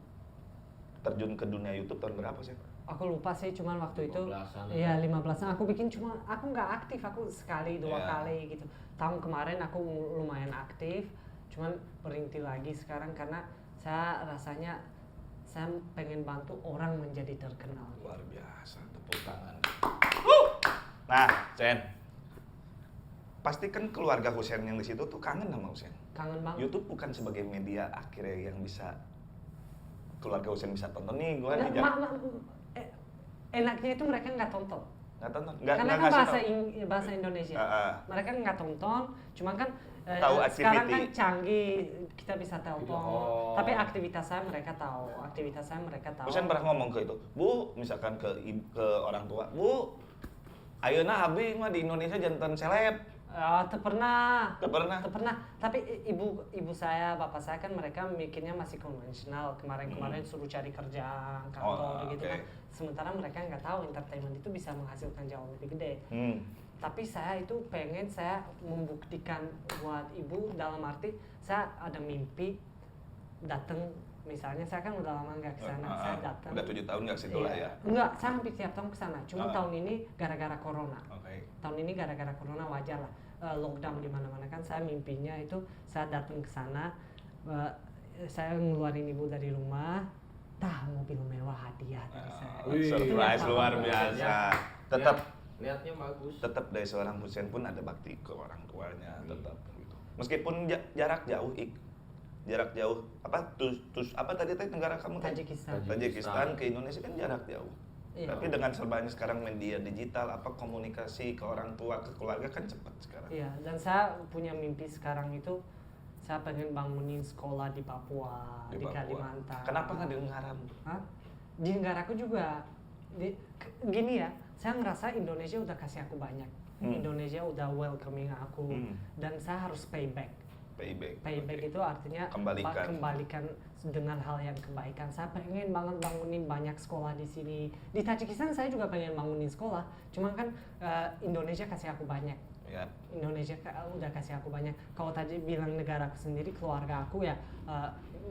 terjun ke dunia YouTube tahun berapa sih? Aku lupa sih, cuman waktu itu 15-an. iya 15-an aku bikin, cuma aku nggak aktif, aku sekali 2 Iya. kali gitu. Tahun kemarin aku lumayan aktif, cuman berhenti lagi sekarang karena saya rasanya saya pengen bantu orang menjadi terkenal. Luar biasa, tepuk tangan. Nah, Sen, pasti kan keluarga Husen yang di situ tuh kangen sama Husen. Kangen banget. YouTube bukan sebagai media akhirnya yang bisa keluarga Husen bisa tonton nih, gua Nggak, nih enaknya itu mereka nggak tonton. nggak tonton, Karena kan ngasih bahasa tau. bahasa Indonesia. Mereka nggak tonton, cuman kan Tahu sekarang kan activity. canggih, kita bisa telepon. Oh. Tapi aktivitas saya mereka tahu, aktivitas saya mereka tahu. Husen pernah ngomong ke itu, Bu, misalkan ke orang tua, Bu, ayeuna abi mah di Indonesia jantan seleb. Teu pernah. Teu pernah. Teu pernah. Tapi ibu saya, bapak saya kan mereka mikirnya masih konvensional. Kemarin suruh cari kerja, kantor Oh, gitu oke. kan. Sementara mereka nggak tahu entertainment itu bisa menghasilkan jauh lebih gede. Tapi saya itu pengen saya membuktikan buat ibu, dalam arti saya ada mimpi datang, misalnya saya kan udah lama nggak kesana, saya datang. Udah 7 tahun nggak situ lah ya. Enggak, saya hampir tiap tahun kesana. Cuma Ah. tahun ini gara-gara corona. Oke. Tahun ini gara-gara corona wajar lah, lockdown di mana-mana kan. Saya mimpinya itu saya datang ke sana, saya ngeluarin ibu dari rumah, mobil mewah hadiah dari saya. Wih. Surprise luar biasa. Tetap Niatnya bagus. tetap dari seorang Husen pun ada bakti ke orang tuanya, tetap gitu. Meskipun jarak jauh, jarak jauh apa apa tadi negara kamu tadi? Tajikistan. Tajikistan ke Indonesia kan jarak jauh. Iya. Tapi dengan serbanya sekarang media digital, apa komunikasi ke orang tua, ke keluarga kan cepat sekarang. Iya, dan saya punya mimpi sekarang itu saya pengen bangunin sekolah di Papua, di Papua. Kalimantan. Kenapa nggak di Nengaram? Hah? Di negaraku juga. Gini ya, saya ngerasa Indonesia udah kasih aku banyak. Indonesia udah welcoming aku, dan saya harus payback. Payback itu artinya kembalikan dengan hal yang kebaikan. Saya pengen banget bangunin banyak sekolah di sini. Di Tajikistan saya juga pengen bangunin sekolah. Cuma kan Indonesia kasih aku banyak. Ya. Indonesia udah kasih aku banyak. Kalau tadi bilang negara aku sendiri, keluarga aku ya,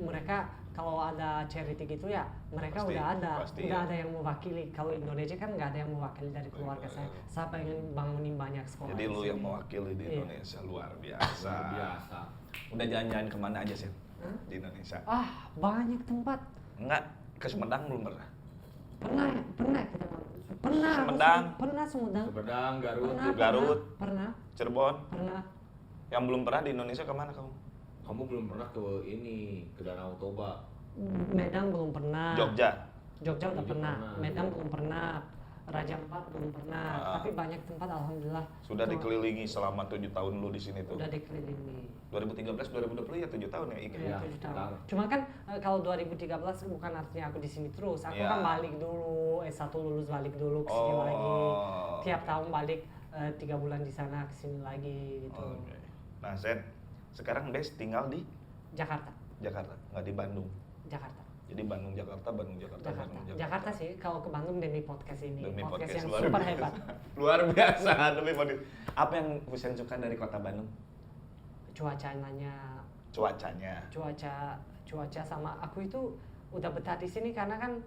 mereka kalau ada charity gitu ya, mereka Pasti, udah ada, pasti, udah ya. ada yang mewakili. Kalau Indonesia kan nggak ada yang mewakili dari keluarga saya. Saya pengen bangunin banyak sekolah. Jadi di lu sini. yang mewakili di Iya. Indonesia luar biasa. Biasa. Udah jalan-jalan kemana aja sih Hah? di Indonesia? Banyak tempat. Enggak, ke Sumedang belum pernah. Pernah kita pernah. Sumedang. Pernah Sumedang. Sumedang, Garut. Pernah, Garut. Pernah. Cirebon. Pernah. Yang belum pernah di Indonesia kemana kamu? Kamu belum pernah ke ini, ke Danau Toba. Medan belum pernah. Jogja. Jogja udah Jogja pernah. pernah. Medan belum pernah. Raja Ampat belum pernah. Ah. Tapi banyak tempat alhamdulillah. Sudah Tuh, dikelilingi selama 7 tahun lu di sini tuh. Udah dikelilingi. 2013 2020 ya 7 tahun ya Ika. Iya, Iya, 7 tahun. betul. Cuma kan kalau 2013 bukan artinya aku di sini terus. Aku Iya. kan balik dulu, S1 lulus balik dulu ke sini Oh. lagi. Tiap tahun balik 3 bulan di sana ke sini lagi gitu. Oke. Nah, Sen, sekarang Des tinggal di Jakarta. Jakarta, nggak di Bandung. Jakarta. Jadi Bandung Jakarta, Bandung Jakarta, Jakarta. Bandung Jakarta sih kalau ke Bandung demi podcast ini. Demi podcast podcast yang luar super biasa. hebat. Luar biasa demi podcast. Apa yang Husen suka dari kota Bandung? Cuacanya, Cuacanya. cuaca sama aku itu udah betah di sini karena kan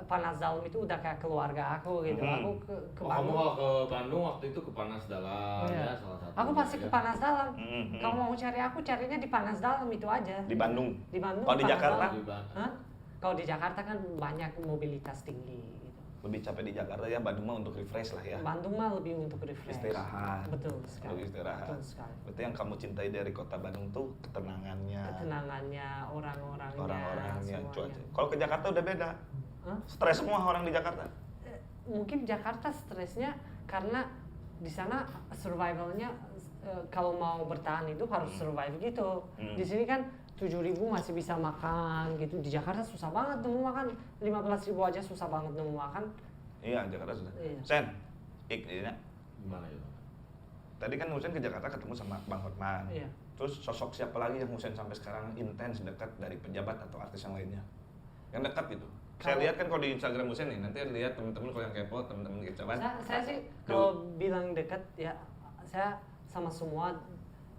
Panas Dalam itu udah kayak keluarga aku gitu. Mhm. Aku ke Oh, kamu Bandung. kalau ke Bandung waktu itu ke Panas Dalam Iya. ya salah satu. Aku pasti ke Panas Dalam. Mhm. Kalau mau cari aku carinya di Panas Dalam itu aja. Di Bandung. Di Bandung. Kalau di Panas Jakarta? Dalam. Hah? Kalau di Jakarta kan banyak mobilitas tinggi gitu. Lebih capek di Jakarta ya, Bandung mah untuk refresh lah ya. Bandung mah lebih untuk refresh. Istirahat. Betul sekali. Lebih istirahat. Betul sekali. Berarti yang kamu cintai dari kota Bandung tuh ketenangannya, Ketenangannya, orang-orangnya, orang-orangnya, semuanya. cuaca. Kalau ke Jakarta udah beda. Hah? Stres semua orang di Jakarta. Mungkin Jakarta stresnya karena di sana survivalnya kalau mau bertahan itu harus survive gitu. Hmm. Di sini kan 7.000 masih bisa makan gitu. Di Jakarta susah banget nemu makan. 15.000 aja susah banget nemu makan. Iya, Jakarta sudah. Iya. Sen, ini Gimana itu? tadi kan Husen ke Jakarta ketemu sama Bang Hotman. Iya. Terus sosok siapa lagi yang Husen sampai sekarang intens dekat dari pejabat atau artis yang lainnya? Yang dekat gitu. Saya Kalau- lihat kan kalau di Instagram Husen nih, nanti lihat teman-teman kalau yang kepo, teman-teman kecewaan. Saya sih kalau bilang dekat ya saya sama semua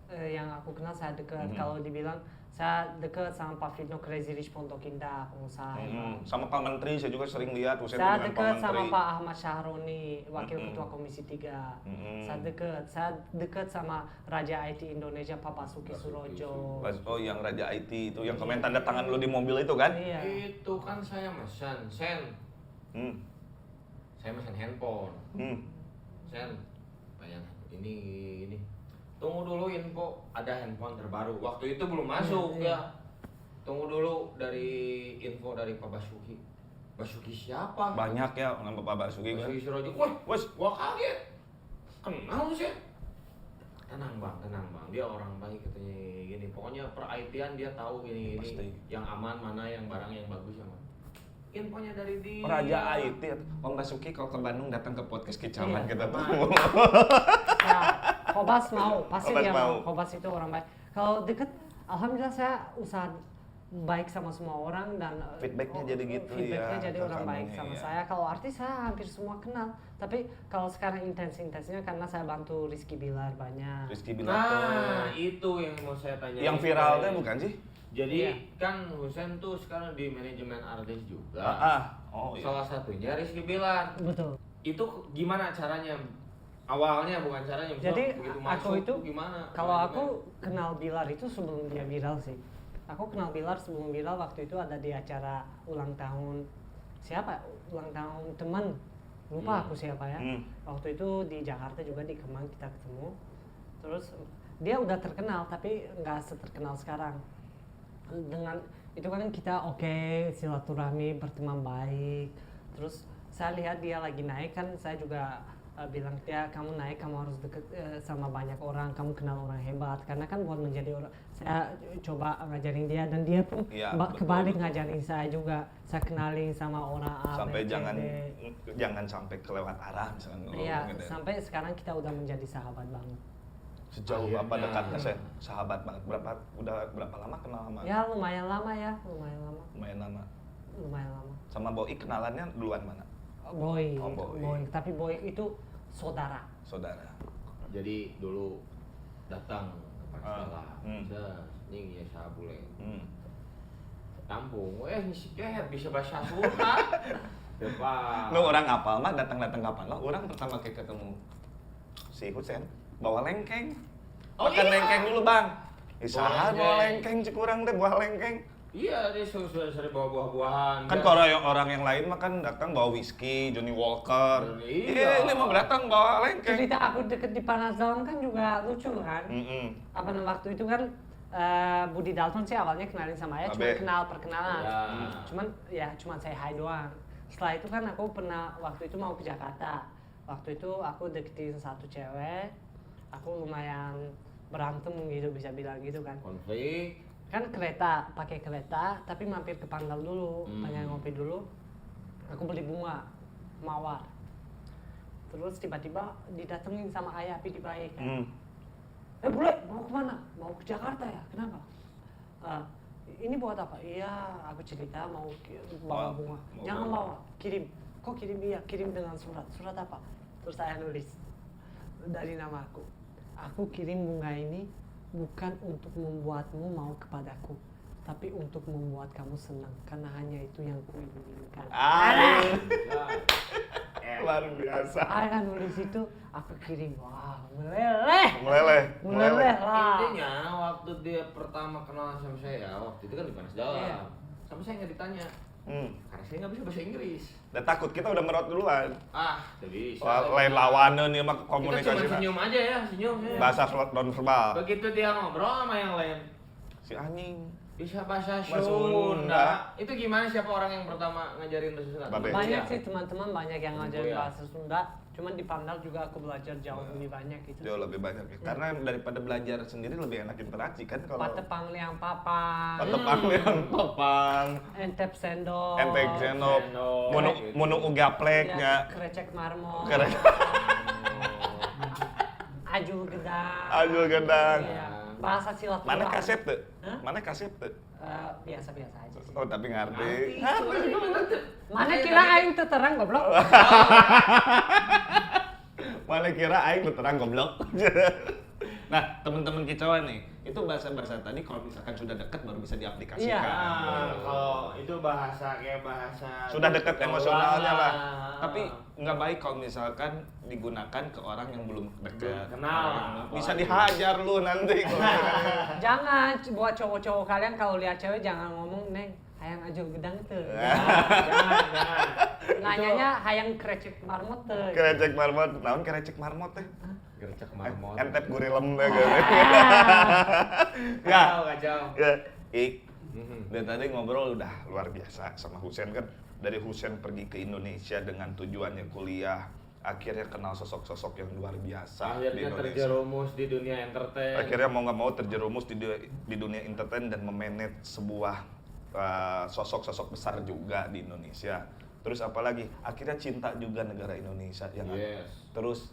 yang aku kenal saya dekat. Kalau dibilang saya dekat sama Pak Fitno Crazy Rich Pondok Indah, pengusaha. Sama Pak Menteri saya juga sering lihat Husen Saya dengan Pak dekat sama Menteri. Pak Ahmad Syahroni, Wakil Ketua Komisi 3. Saya dekat sama Raja IT Indonesia, Pak Basuki Surojo. Oh, yang Raja IT itu, yang komen tanda tangan lu di mobil itu kan? Iya. Itu kan saya mesen, Hmm. saya mesen handphone. Sen, bayang ini. Tunggu dulu info, ada handphone terbaru. Waktu itu belum masuk Iya. ya. Tunggu dulu dari info dari Pak Basuki. Basuki siapa? Banyak ya nama Pak Basuki kan. Basuki Surojo. Wah, Wes, gua kaget. Kenal sih. Tenang bang. Dia orang baik katanya gini. Pokoknya per IT-an dia tahu ini. Pasti. Yang aman mana, yang barang yang bagus yang mana. Infonya dari dia. Raja IT, Om Basuki kalau ke Bandung datang ke podcast Kicauan Iya. kita tuh. Nah, Kobas mau, pasti Kobas dia mau. mau. Kobas itu orang baik. Kalau deket, alhamdulillah saya usaha baik sama semua orang dan Feedbacknya jadi gitu feedbacknya ya, jadi ke orang baik kamunya, sama ya. saya. Kalau artis saya hampir semua kenal. Tapi kalau sekarang intensnya karena saya bantu Rizky Bilar banyak. Rizky Bilar Nah, tuh. itu yang mau saya tanya. Yang viral tuh bukan sih? Jadi Iya. kan Husen tuh sekarang di manajemen artis juga. Oh iya. Salah satunya Rizky Bilar. Betul. Itu gimana caranya? Awalnya bukan caranya. misalnya Jadi begitu aku masuk itu tuh gimana? kalau manajemen? aku kenal Bilar itu sebelum dia viral sih. Aku kenal Bilar sebelum viral waktu itu ada di acara ulang tahun siapa? Ulang tahun teman. Lupa aku siapa ya. Waktu itu di Jakarta juga di Kemang kita ketemu. Terus dia udah terkenal tapi nggak seterkenal sekarang. Dengan itu kan kita silaturahmi berteman baik. Terus saya lihat dia lagi naik kan saya juga bilang dia kamu naik kamu harus deket sama banyak orang, kamu kenal orang hebat karena kan buat menjadi orang saya coba ngajarin dia dan dia pun Iya, kebalik betul. ngajarin saya juga, saya kenalin sama orang A, Sampai B, C, jangan D. sampai kelewat arah misalnya. Iya, gitu ya. sampai sekarang kita udah menjadi sahabat banget. Sejauh apa Akhirnya. dekatnya saya? Sahabat banget. Udah berapa lama kenal sama? Ya lumayan lama ya, lumayan lama. Lumayan lama. Sama Boy kenalannya duluan mana? Boy, Oh, Boy. Boy, tapi Boy itu saudara. Saudara. Jadi dulu datang ke Paksala. Hmm. Ning ya sabule. Hmm. Tampung, ini si Ket bisa bahasa Sunda. Depan. Lu orang apal mah datang-datang kapal lah. Orang pertama kali ketemu si Husen bawa lengkeng. Oh, Makan iya. lengkeng dulu bang. Isaha Bawa bawa lengkeng. lengkeng cikurang teh buah lengkeng. Iya, dia sering bawa buah-buahan. Kan kalau orang yang lain mah kan datang bawa whisky, Johnny Walker. Iya. Ini mau datang bawa lengkeng. Cerita aku deket di Panas Down kan juga lucu kan. Apa namanya waktu itu kan Budi Dalton sih awalnya kenalin sama Ayah, cuma Abe. perkenalan. Ya. Cuman saya hi doang. Setelah itu kan aku pernah waktu itu mau ke Jakarta. Waktu itu aku deketin satu cewek. Aku lumayan berantem gitu bisa bilang gitu kan. Konflik. Kan pakai kereta tapi mampir ke Pangdal dulu, pengen ngopi dulu. Aku beli bunga mawar. Terus tiba-tiba didatengin sama Ayah Pidi Baik kan. Bule, mau kemana? Mau ke Jakarta ya? Kenapa? Ini buat apa? Iya, aku cerita mau bawa bunga. Jangan bawa, kirim. Kok kirim? Iya, kirim dengan surat. Surat apa? Terus saya nulis dari nama aku. Aku kirim bunga ini bukan untuk membuatmu mau kepadaku, tapi untuk membuat kamu senang. Karena hanya itu yang kuinginkan. Luar biasa. Saya kan nulis itu, aku kirim. Wah, Meleleh. meleleh lah. Intinya waktu dia pertama kenal sama saya, waktu itu kan di Panas Dalam. Iya. Sama saya nggak ditanya, karena saya nggak bisa bahasa Inggris. Udah takut kita udah merot duluan. Nggak bisa. Wah, lain lawanan nih mah Kita cuma komunikasi. senyum aja ya, senyum. Ya. Bahasa non verbal. Begitu dia ngobrol sama yang lain, Si anjing. bisa bahasa Bahasa Sunda. Sunda. Itu gimana siapa orang yang pertama ngajarin bahasa Sunda? Babe. Banyak sih teman-teman banyak yang ngajarin ya. bahasa Sunda. Cuman di Pangdal juga aku belajar jauh lebih banyak gitu. Jauh lebih banyak ya. Karena daripada belajar sendiri lebih enak interaksi kan kalau Patepang liang papang, patepang yang topang, entep sendok, entek sendok, munu ugapleknya. krecek marmot, Keren. ajul gedang. Ajul gedang. Iya. Bahasa silat. Mana Tulang. kasep tuh? Hah? Mana kasep tuh? Biasa-biasa aja sih. Oh tapi ngerti. Mana kira aing teu terang goblok? Mana kira aing lu terang goblok. Nah, teman-teman kicauan nih, itu bahasa-bahasa tadi kalau misalkan sudah dekat baru bisa diaplikasikan. Iya. Kalau itu bahasa kayak bahasa Sudah dekat emosionalnya lah. lah. Tapi nggak baik kalau misalkan digunakan ke orang yang belum dekat. Kenal. Bisa dihajar lu nanti. Jangan buat cowok-cowok kalian kalau lihat cewek jangan ngomong neng hayang ajul gedang teu. Jangan. Nanyanya hayang krecek marmot teu. Kerecek marmot, naon kerecek marmot teh? Gercek marmot. Entep gurilem teh gitu. Kacau, kacau. Ya, Ik. Dan tadi ngobrol udah luar biasa sama Husen kan. Dari Husen pergi ke Indonesia dengan tujuannya kuliah, akhirnya kenal sosok-sosok yang luar biasa di Akhirnya Indonesia. terjerumus di dunia entertain. Akhirnya mau nggak mau terjerumus di dunia entertain dan memanage sebuah sosok-sosok besar juga di Indonesia. Terus apalagi akhirnya cinta juga negara Indonesia yang Yes. terus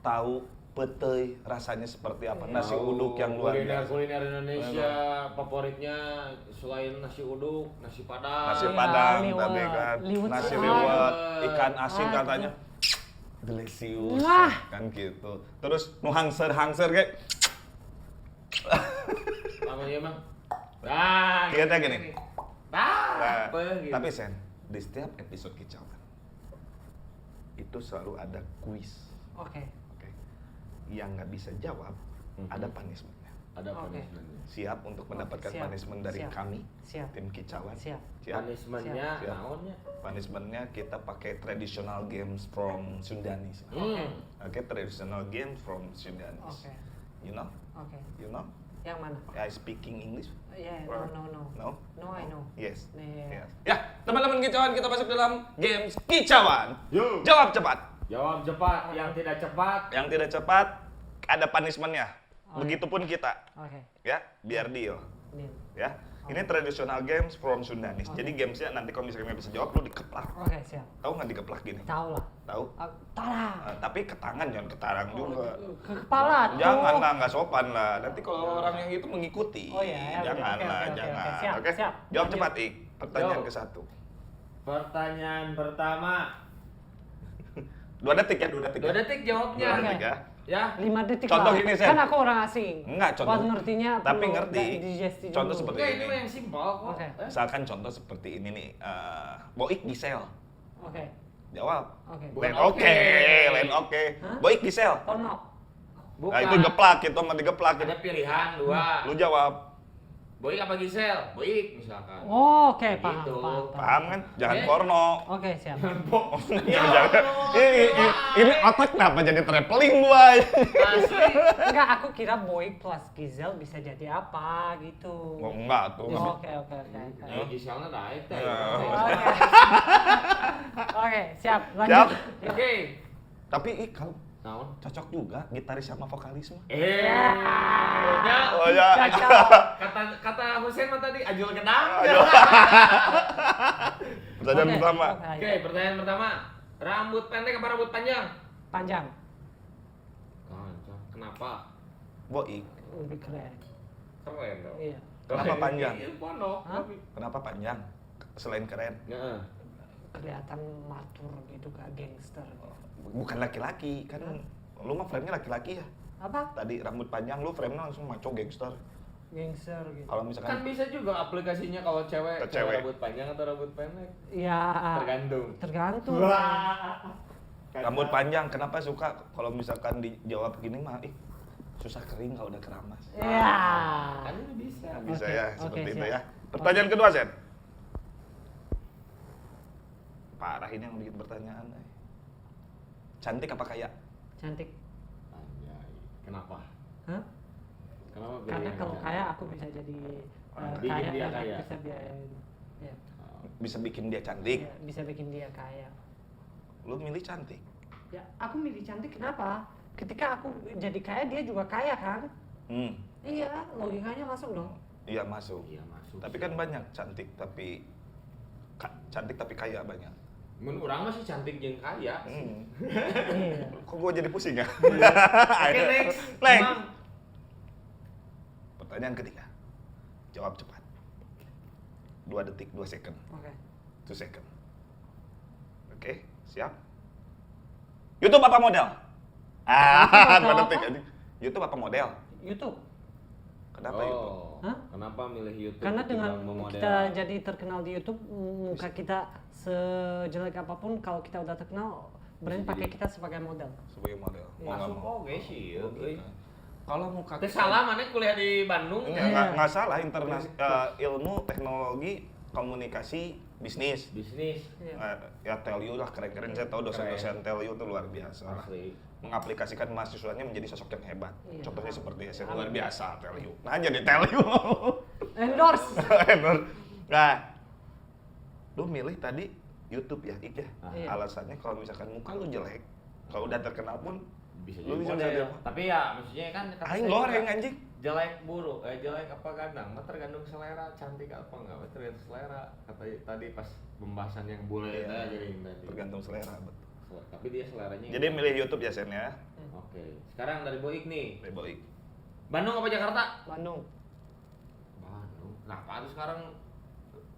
tahu petei rasanya seperti apa, nasi uduk yang luar biasa. Kuliner Indonesia favoritnya selain nasi uduk, nasi padang. Nasi padang liwet. tadi kan, Liwet nasi sih. liwet, ikan asin Ah, katanya delicious Wah. kan gitu. Terus nu hangser kayak Lama dia mah. Nah, Iya, teh gini. Nah, apa gitu. Tapi Sen, di setiap episode kicauan itu selalu ada kuis. Oke. Oke. Yang nggak bisa jawab, ada punishment-nya. Ada Oke. punishment-nya. Siap untuk mendapatkan siap. punishment dari Siap. kami, Siap. tim kicauan. Siap. Punishment-nya Siap. naonnya? Punishment-nya kita pakai traditional games from Sundanese. Oke, traditional games from Sundanese. Oke. You know? Oke. You know? Yang mana? I speaking English? Yeah, Or- no. No? No, I know. Yes. Yeah. Yes. Ya, teman-teman kicauan kita masuk dalam games kicauan. Yo. Jawab cepat. Jawab cepat, yang tidak cepat. Yang tidak cepat ada punishment-nya. Oke. Begitupun kita. Oke. Ya, biar deal. Deal. Ya. Ini traditional games from Sundanese. Oke. Jadi gamesnya nanti kalau misalnya nggak bisa jawab, lu dikeplak. Oke, siap. Tahu nggak dikeplak gini? Tahu lah. Tahu? Tara. Tapi ke tangan jangan ke tarang juga. Ke kepala. tuh. Jangan lah, nggak sopan lah. Nanti kalau orang yang itu mengikuti, Oh iya, ya, jangan oke, lah, oke, oke, jangan. oke. Siap, Oke? siap. Jawab Lanjut. cepat, Ik. Pertanyaan Yo. ke satu. Pertanyaan pertama. 2 detik ya, 2 detik. 2 ya. detik jawabnya. 2 detik ya. Ya. 5 detik Contoh lah. gini, Sen. Kan aku orang asing. Enggak, contoh. Pas ngertinya Tapi perlu ngerti. digesti Contoh dulu. seperti Enggak, ini. ini mah yang simpel kok. Oke. Misalkan contoh seperti ini nih, Boik Gisel. Oke. Jawab. Oke. Bukan Lain oke, lain oke. Hah? Boik Gisel. Porno. Bukan. Nah itu geplak, itu mah digeplak. Ada pilihan 2. Lu jawab. Boik apa Gisel? Boik misalkan. Oh, oke, paham, Gitu. Paham kan? Jangan Oke. porno. Oke, siap. Jangan. Ini otak kenapa jadi traveling gua? Asli. Enggak, aku kira Boy plus Gisel bisa jadi apa gitu. Oh, enggak tuh. Oke. Ya Giselnya naik teh. Ya. Oke, siap. Siap. Lanjut. Oke. Tapi kalau Naon? cocok juga gitaris sama vokalis mah. Ya. Oh ya. Kata Husein mah tadi ajul gedang. Pertanyaan Oke, pertama. Oke, pertanyaan pertama. Rambut pendek apa rambut panjang? Panjang. Panjang. Kenapa? Boik. Lebih keren. Keren dong. Iya. Kenapa panjang? Iya, pondok. Hah? Kenapa panjang? Selain keren. Heeh. Kelihatan matur gitu, gak gangster. Bukan laki-laki, kan lu mah frame-nya laki-laki ya. Apa? Tadi rambut panjang lu frame-nya langsung maco gangster. Gangster gitu. Kalau Kan misalkan bisa juga aplikasinya kalau cewek, Ke cewek. rambut panjang atau rambut pendek. Ya. Tergantung. Tergantung. rambut panjang, kenapa suka kalau misalkan dijawab gini mah susah kering kalau udah keramas. Ya. Kan bisa. Bisa Oke, ya, oke, seperti itu siap. ya. Pertanyaan kedua, Sen. Parah ini yang bikin pertanyaan. Cantik apa kaya? Cantik. Anjay. Kenapa? Hah? Kenapa Karena pilih yang kalau cantik? kaya aku bisa jadi Bikin kaya dia dan kaya. bisa biayain. Ya. Bisa bikin dia cantik. Ya, bisa bikin dia kaya. Lu milih cantik. Ya, aku milih cantik kenapa? Ketika aku jadi kaya, dia juga kaya kan? Iya, logikanya masuk dong. Iya masuk. Iya masuk. Tapi kan banyak cantik tapi cantik tapi kaya banyak. Menurut orang masih cantik jeung kaya. Iya. Kok gua jadi pusing ya? Oke, next. Next. Emang. Pertanyaan ketiga. Jawab cepat. 2 detik, 2 second. Oke. 2 second. Oke, siap? YouTube apa model? model 2 detik. apa? YouTube apa model? YouTube. Kenapa YouTube? Hah? Kenapa milih YouTube? Karena dengan ketimbang memodel? kita jadi terkenal di YouTube, muka kita sejelek apapun, kalau kita udah terkenal, brand Bisa pakai jadi. kita sebagai model. Sebagai model. Mau nggak Masuk mau. oke sih, euy. Kalau muka Teu salah mana kuliah di Bandung? Nggak salah ilmu teknologi komunikasi bisnis. Bisnis. Iya. Ya tell you lah keren-keren, saya tahu dosen-dosen tell you itu luar biasa lah. Asli. Mengaplikasikan mahasiswanya menjadi sosok yang hebat. Iya. Contohnya seperti saya luar biasa tell you. Nah jadi tell you. Endorse. Nah, lu milih tadi YouTube ya, Ik ya. Iya. Alasannya kalau misalkan muka lu jelek, kalau udah terkenal pun Bisa Lu jadi bisa model. jadi apa? Tapi ya maksudnya kan kata aing saya goreng juga, anjing. jelek buruk, jelek apa ganteng, mah tergantung selera, cantik apa enggak, mah tergantung selera. Kata tadi pas pembahasan yang bule Iya. jadi tadi. Tergantung selera, betul. Tapi dia seleranya. Jadi milih YouTube ya Sen ya. Oke. Sekarang dari Boik nih. Baik. Bandung apa Jakarta? Bandung. Bandung. Nah, apa tuh sekarang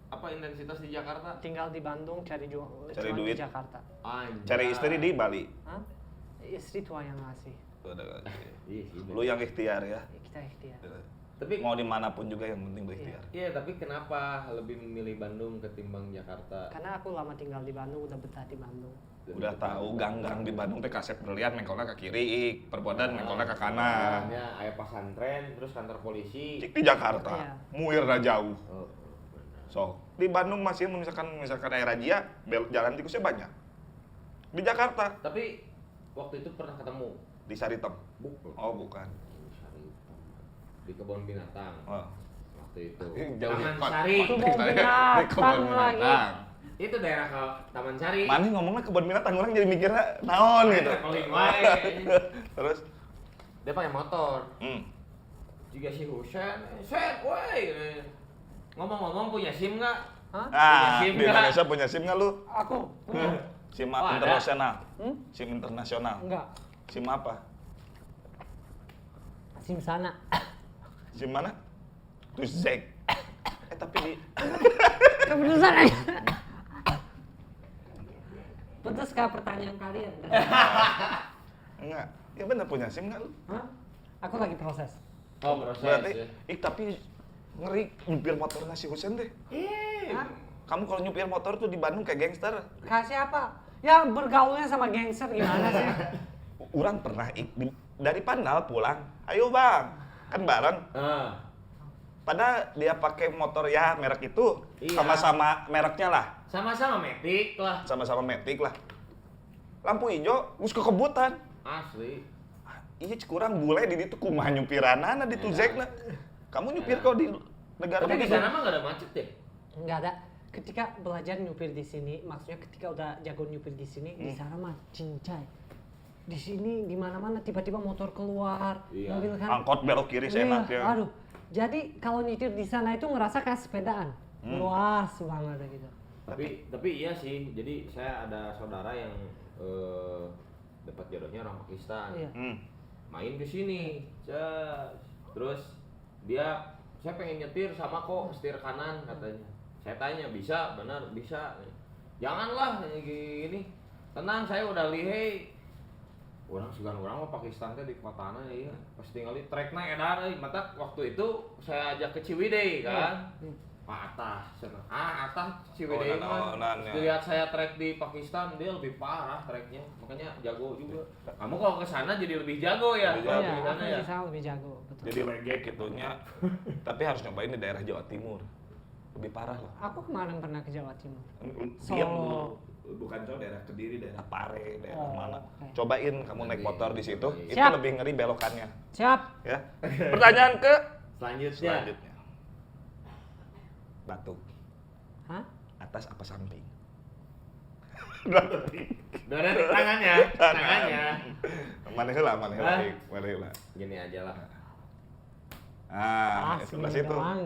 apa intensitas di Jakarta? Tinggal di Bandung, cari Cari cuan duit. di Jakarta. Anjay. Cari istri di Bali. Hah? Istri tua yang ngasih. Iya sih. Lu yang ikhtiar ya. Kita ikhtiar. Tapi Mau dimanapun juga yang penting berikhtiar. iya, tapi kenapa lebih memilih Bandung ketimbang Jakarta? Karena aku lama tinggal di Bandung, udah betah di Bandung. Udah tahu gang-gang di Bandung teh kasep berlian mengkolnya ke kiri, perbodan mengkolnya ke kanan. Makanya aya pesantren, terus kantor polisi. Cik di Jakarta, Iya. muirna jauh. Oh, benar. So, di Bandung masih misalkan aya razia, jalan tikusnya banyak. Di Jakarta, Tapi waktu itu pernah ketemu. di Saritem. Bukan. Oh, bukan. Di kebun binatang. Oh. Waktu itu. Jauh Taman banget. Sari. Kebun binatang lagi. Itu daerah ke Taman Sari. Mana ngomongnya kebun binatang, orang jadi mikirnya naon gitu. Traveling wae. Terus, Dia pakai motor. hmm. Juga si Husen, woi. Ngomong-ngomong punya SIM nggak? Hah? Ah, SIM di nggak? Indonesia punya SIM nggak lu? Aku? Punya? SIM Oh, ada. internasional. Hmm? SIM internasional. Enggak. SIM apa? SIM sana. SIM mana? Terus Zek. Tapi di Keputusan aja. Putus kah pertanyaan kalian? enggak. Ya bener punya SIM nggak lu? Hah? Aku lagi proses. Oh, proses Berarti, ya. tapi ngeri nyupir motornya si Husen deh. Hah? Kamu kalau nyupir motor tuh di Bandung kayak gangster. Kasih apa? Ya bergaulnya sama gangster gimana sih? Orang pernah dari Pandal pulang, ayo bang, kan bareng. Padahal dia pakai motor ya merek itu, Iya. sama-sama mereknya lah, Sama-sama Matic lah. sama-sama Matic lah. Lampu hijau, gus kekebutan. Asli. Iya kurang bule di itu kumaha nyupiranana di tu Zekna. Kamu nyupir kok di negara Tapi di begitu? sana mah nggak ada macet ya? Nggak ada. Ketika belajar nyupir di sini, maksudnya ketika udah jago nyupir di sini, di sana mah cincai. Di sini di mana-mana tiba-tiba motor keluar, Iya. mobil kan. Angkot belok kiri Iya, seenaknya. aduh. Jadi kalau nyetir di sana itu ngerasa kayak sepedaan. Luas banget gitu. Tapi iya sih. Jadi saya ada saudara yang dapat jodohnya orang Pakistan. Iya. Main ke sini. Terus saya pengen nyetir sama kok setir kanan katanya. Saya tanya bisa, benar bisa. Janganlah kayak gini. Tenang saya udah lihai. Orang sugan orang mah Pakistan teh di kotana ya. Pas tinggal di trekna edar euy. Mata waktu itu saya ajak ke Ciwidey kan. Atas, atas Ciwidey Oh, mah. ya. Lihat saya trek di Pakistan dia lebih parah treknya. Makanya jago juga. Kamu kalau ke sana jadi lebih jago ya. Lebih Oh jago. iya, Di aku sana ya. di sana lebih jago, betul. Jadi lege gitunya. Tapi harus nyobain di daerah Jawa Timur. Lebih parah lah. Aku kemarin pernah ke Jawa Timur. Diam Solo. dulu. Bukan cowok daerah Kediri, daerah Pare, daerah Oh, mana. oke. Cobain kamu naik motor di situ, itu Siap. lebih ngeri belokannya. Siap. Ya. Pertanyaan ke Selanjutnya. selanjutnya. Batu. Hah? Atas apa samping? Dua detik tangannya. Mana heula, mana heula, Hah? mana heula. Gini aja lah. Ah, Asli sebelah situ. doang.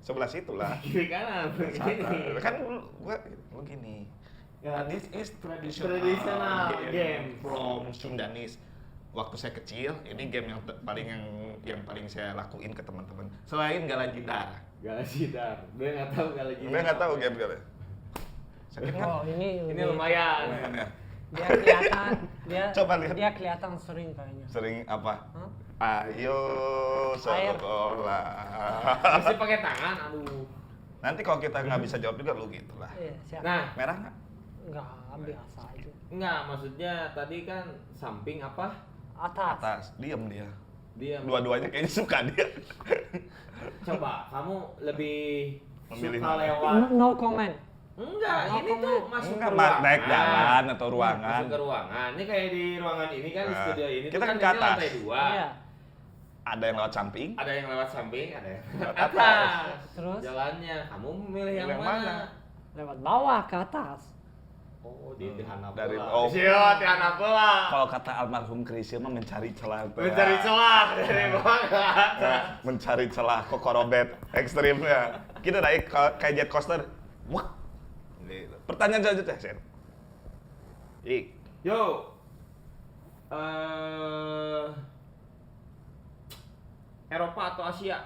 Sebelah situ lah. Kiri kanan. Gini. Kan gua begini. Ya, This is traditional, traditional game. from Sundanese. Waktu saya kecil, ini game yang yang paling saya lakuin ke teman-teman. Selain galajidar. Galajidar. Gue nggak tahu galajidar. Gue nggak tahu game gale. Sakit nggak? Oh, ini Ini lumayan. Lumayan ya. Dia kelihatan, Coba lihat. dia kelihatan sering kayaknya. Sering apa? Hah? Ayo Air. sekolah. Mesti pakai tangan, aduh. Nanti kalau kita nggak bisa jawab juga lu gitu lah. Iya, siap. Nah, Merah nggak? Enggak, biasa aja. enggak maksudnya tadi kan samping apa? Atas. Atas. Diem dia. Dia Dua-duanya kayaknya suka dia. coba kamu lebih Memilih suka mana? lewat. No comment. Enggak, No ini tuh comment. masuk Enggak, ke ruangan. naik jalan atau ruangan. Masuk ke ruangan. Ini kayak di ruangan ini kan di Nah, studio ini kita tuh kan kan ke ini atas. lantai 2. Iya. Ada yang lewat samping. Ada yang lewat samping, ada yang lewat Atas. atas. Terus? Jalannya, kamu memilih yang Yang mana? mana? Lewat bawah ke atas. Oh, di Hana Dari- Pula. oh. Siapa di Hana Pula? Kalau kata almarhum Krisya mah mencari celah. Mencari celah dari bawah ke atas. Ya, mencari celah kokorobet ekstrimnya. Kita naik kayak jet coaster. Wah. Gitu. Pertanyaan selanjutnya, Sen. Yo. Eropa atau Asia?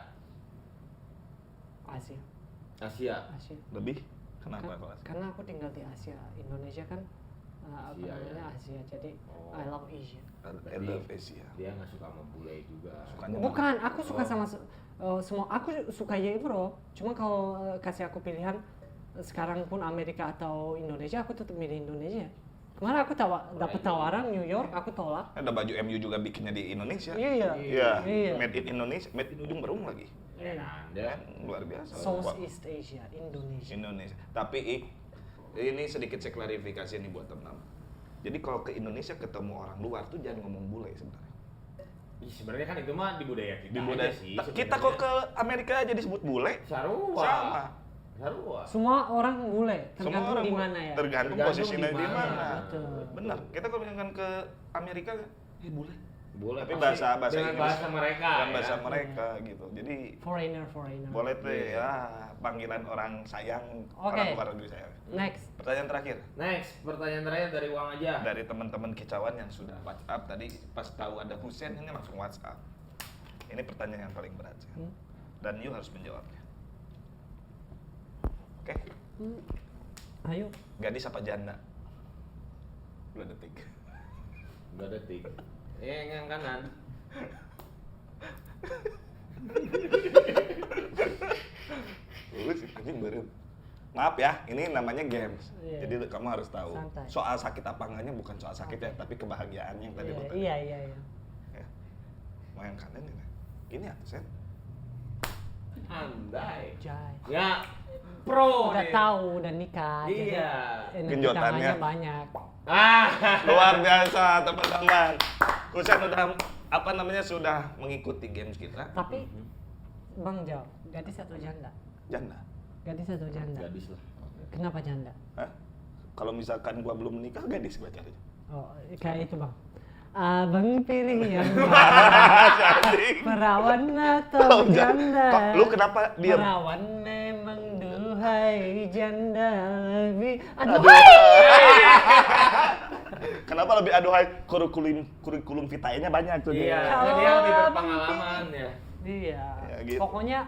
Asia. Asia. Asia. Lebih? Kenapa kalau Karena aku tinggal di Asia. Indonesia kan apa Asia, namanya ya. Asia. Jadi Oh. I love Asia. I love Asia. Dia nggak suka sama bule juga. Sukanya Bukan, aku suka Oh. sama semua. Aku suka Euro. Cuma kalau kasih aku pilihan sekarang pun Amerika atau Indonesia, aku tetap milih Indonesia. Kemarin aku dapat tawaran New York, aku tolak. Ada baju MU juga bikinnya di Indonesia. Iya. Iya. Iya. Made in Indonesia, made in Ujung Berung lagi. Iya. Anda. Kan luar biasa. Wah, Southeast Asia, Indonesia. Indonesia. Tapi ini sedikit saya klarifikasi nih buat teman-teman. Jadi kalau ke Indonesia ketemu orang luar tuh jangan ngomong bule sebenarnya. Ih, sebenarnya kan itu mah di budaya kita. Di aja budaya sih. kita kok ke Amerika aja disebut bule. Sarua. Sama. Sarua. Semua orang bule, Semua tergantung orang di mana ya. Tergantung Tergantung posisinya di di mana. mana. Betul. Benar. Kita kalau misalkan ke Amerika, bule. Boleh. Tapi pasti bahasa dengan Inggris. bahasa mereka. Dengan ya. bahasa mereka gitu. Jadi Foreigner. boleh tuh ya panggilan orang sayang, Oke. orang luar negeri sayang. Next. Pertanyaan terakhir Next, pertanyaan terakhir dari Uang aja. dari teman-teman kicauan yang sudah WhatsApp tadi pas tahu ada Husen ini langsung WhatsApp. Ini pertanyaan yang paling berat Sen. Dan you harus menjawabnya. Oke, Ayo. gadis apa janda? 2 detik. 2 detik. yang kanan. Sih anjing beureum. Maaf ya, ini namanya games. Iya. Jadi kamu harus tahu. Santai. Soal sakit apa enggaknya bukan soal sakit ya, tapi kebahagiaannya yang tadi Iya, lu tanya. iya. Ya. Mau yang kanan ini. Gini ya, Sen. Andai. Jai. Ya, pro Udah nih. tahu, udah nikah. Iya. Jadi energi Genjotannya. tangannya banyak. Ah. Luar biasa, teman-teman. Husen udah sudah mengikuti games kita. Tapi Bang jawab, gadis atau janda? Janda. Gadis atau janda? Gadis lah. Kenapa janda? Hah? Kalau misalkan gua belum menikah, gadis gua cari. Oh, kayak itu Bang. Abang pilih yang Jadi, perawan atau janda? Kok lu kenapa diam? Perawan memang duhai janda lebih. Aduh. Kenapa lebih aduhai kurikulum vitae-nya banyak tuh Iya, dia. Kalau dia lebih abang berpengalaman ya. Iya. Ya, gitu. Pokoknya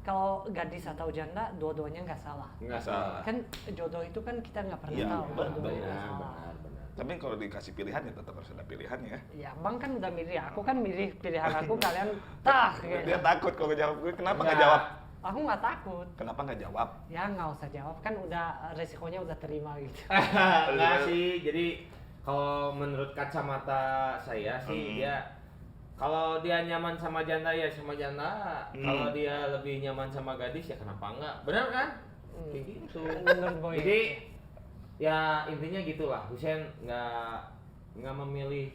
kalau gadis atau janda dua-duanya nggak salah. Enggak salah. Kan jodoh itu kan kita nggak pernah Iya, tahu. Dua-duanya nggak salah. benar. Tapi kalau dikasih pilihan ya tetap harus ada pilihan ya. Ya, Bang kan udah milih. Aku kan milih pilihan aku, kalian tah Dia gitu. takut kalau jawab gue. Kenapa nggak Enggak. jawab? Aku nggak takut. Kenapa nggak jawab? Ya nggak usah jawab, kan udah resikonya udah terima gitu. Enggak sih, jadi kalau menurut kacamata saya sih dia kalau dia nyaman sama janda ya sama janda, kalau dia lebih nyaman sama gadis ya kenapa enggak? Benar kan? Kayak gitu. Menurut Boy. Jadi ya intinya gitulah, Husen nggak memilih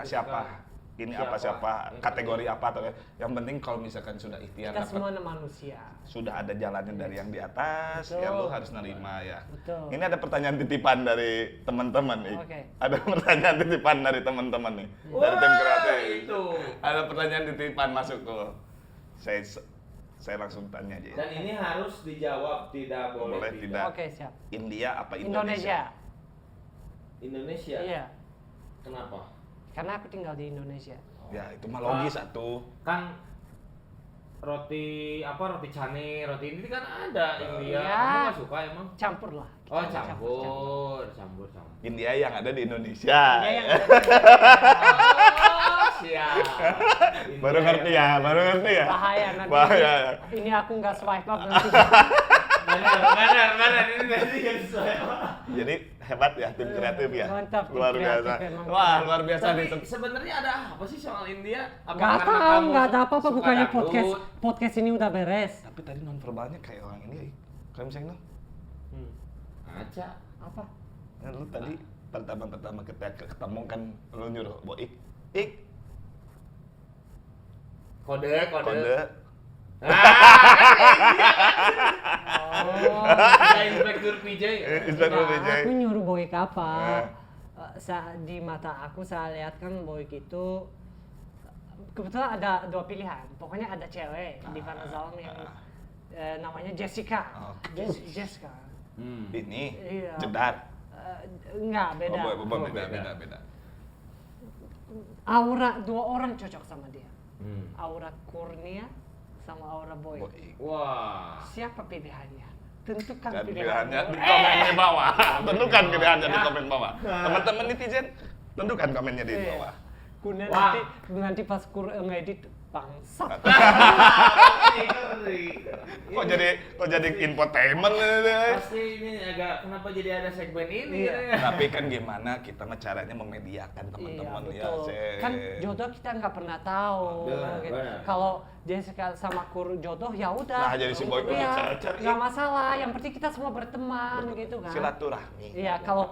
Siapa? Ini apa siapa? Kategori apa? Atau yang penting kalau misalkan sudah ikhtiar kita semua dapat, manusia. sudah ada jalannya dari yang di atas, Betul. ya lu harus nerima ya. Betul. Ini ada pertanyaan titipan dari teman-teman nih. Oke. Ada pertanyaan titipan dari teman-teman nih. Dari Wah, tim kreatif. itu. Ada pertanyaan titipan masuk tuh. Saya langsung tanya aja. Dan ini harus dijawab, tidak boleh, Boleh tidak. Oke, siap. India apa Indonesia. Indonesia? Indonesia. Iya. Kenapa? Karena aku tinggal di Indonesia. Ya itu mah logis atuh. Kan roti cane, roti ini kan ada India. Ya. Kamu nggak suka emang? Campur lah. Oh, Kita campur. India yang ada di Indonesia. Iya, yang ada di Oh, siap. Baru ngerti ya. bahaya nanti. Bahaya. Ini aku nggak swipe up nanti. Benar. Ini nanti yang sesuai. Jadi hebat ya tim kreatif ya. Mantap, tim Luar kreatif biasa. emang. Wah, luar biasa Tapi nih. sebenarnya ada apa sih soal India? Apa Nggak karena tahu, kamu nggak ada apa-apa. suka Bukannya dangdut? podcast ini udah beres. Tapi tadi nonverbalnya kayak orang ini. Kayak misalnya no. Aca. Apa? Nah, lu tadi pertama kita ketemu kan lu nyuruh Boik. Ik, Kode. kode. Oh. Ada Inspektur PJ. Inspektur Nah, DJ. aku nyuruh Boyk apa? Eh. Di mata aku saya lihat kan Boyk itu kebetulan ada dua pilihan. Pokoknya ada cewek di Vanna Zalam yang namanya Jessica. Oke. Jessica. Ini Iya. jedar. Enggak, beda. Beda. Aura dua orang cocok sama dia. Aura Kurnia sama Aura Boyk. Boik. Wah. Siapa pilihannya? Tentukan Dan pilihannya. pilihannya di komen di bawah. Tentukan pilihannya di komen bawah. Teman-teman netizen, tentukan komennya di bawah. Kemudian Wah. nanti pas ngedit bangsat. Kok jadi infotainment Pasti ini agak kenapa jadi ada segmen ini Iya. ya? Tapi kan gimana kita caranya memediakan teman-teman Iya, ya. betul. Cek. Kan jodoh kita nggak pernah tahu. Benar, gitu. benar. Kalau Jessica sama Kur jodoh ya udah. Nah, jadi si Boy Kur Iya, cari. nggak masalah. Yang penting kita semua berteman gitu kan. Silaturahmi. Iya, kalau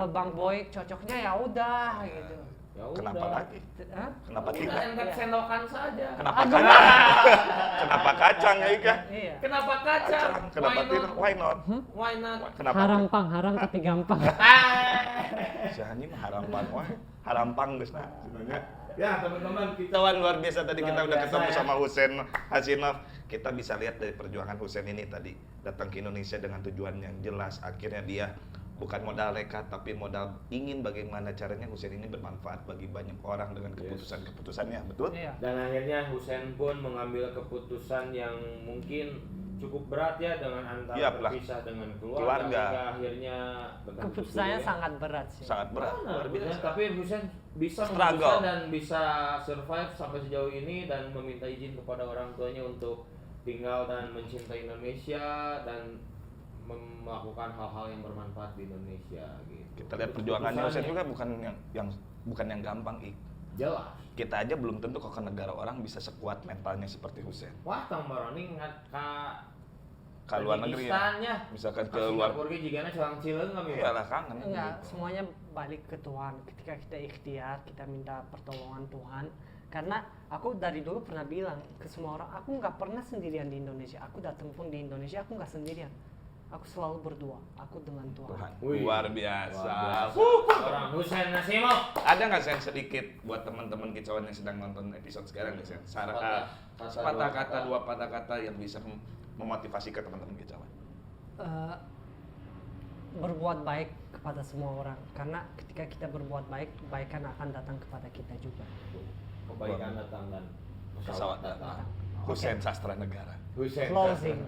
Bang Boy cocoknya ya udah gitu. Ya udah. Kenapa lagi? Hah? Kenapa Udah tidak? angkat sendokan saja. Kenapa kacang? Kenapa kacang ya Ika? Iya. Kenapa kacang? Kenapa tidak? Why not? Why not? Kenapa? Haram tapi gampang. Si anjing mah harampang wah. Harampang geus nah sebenarnya. Ya teman-teman kita Kawan luar biasa tadi kita Luar udah biasa, ketemu ya. sama Husen Hasinov. Kita bisa lihat dari perjuangan Husen ini tadi datang ke Indonesia dengan tujuan yang jelas. Akhirnya dia bukan modal nekat tapi modal ingin bagaimana caranya Husen ini bermanfaat bagi banyak orang dengan keputusan-keputusannya, betul? Iya. dan akhirnya Husen pun mengambil keputusan yang mungkin cukup berat ya dengan antara Iya, lah. berpisah dengan Keluarga. keluarga hingga akhirnya bertemu Keputusannya ya. sangat berat sih. Sangat berat. Nah, Luar biasa. tapi Husen bisa Struggle. memutuskan dan bisa survive sampai sejauh ini dan meminta izin kepada orang tuanya untuk tinggal dan mencintai Indonesia dan melakukan hal-hal yang bermanfaat di Indonesia gitu. Kita lihat perjuangannya Husen Keputusannya juga bukan yang gampang, Ik. jelas. Kita aja belum tentu kok ke negara orang bisa sekuat mentalnya seperti Husen. Wah, Kang Baroni ngat Ke luar negeri ya. Misalkan ke luar. Singapura jigana celang cileung kami. Iyalah kangen. Enggak, gitu. semuanya balik ke Tuhan. Ketika kita ikhtiar, kita minta pertolongan Tuhan. Karena aku dari dulu pernah bilang ke semua orang, aku nggak pernah sendirian di Indonesia. Aku datang pun di Indonesia, aku nggak sendirian. Aku selalu berdoa, aku dengan Tuhan. Tuhan. Wih. Luar biasa. Orang Husen Nasimov. Ada nggak Sen sedikit buat teman-teman kicauan yang sedang nonton episode sekarang nih Sen? Sepatah kata, dua patah kata yang bisa memotivasi ke teman-teman kicauan. Berbuat baik kepada semua orang. Karena ketika kita berbuat baik, kebaikan akan datang kepada kita juga. Kebaikan datang dan Pesawat datang. Husen Sastra Negara. Husen. Closing.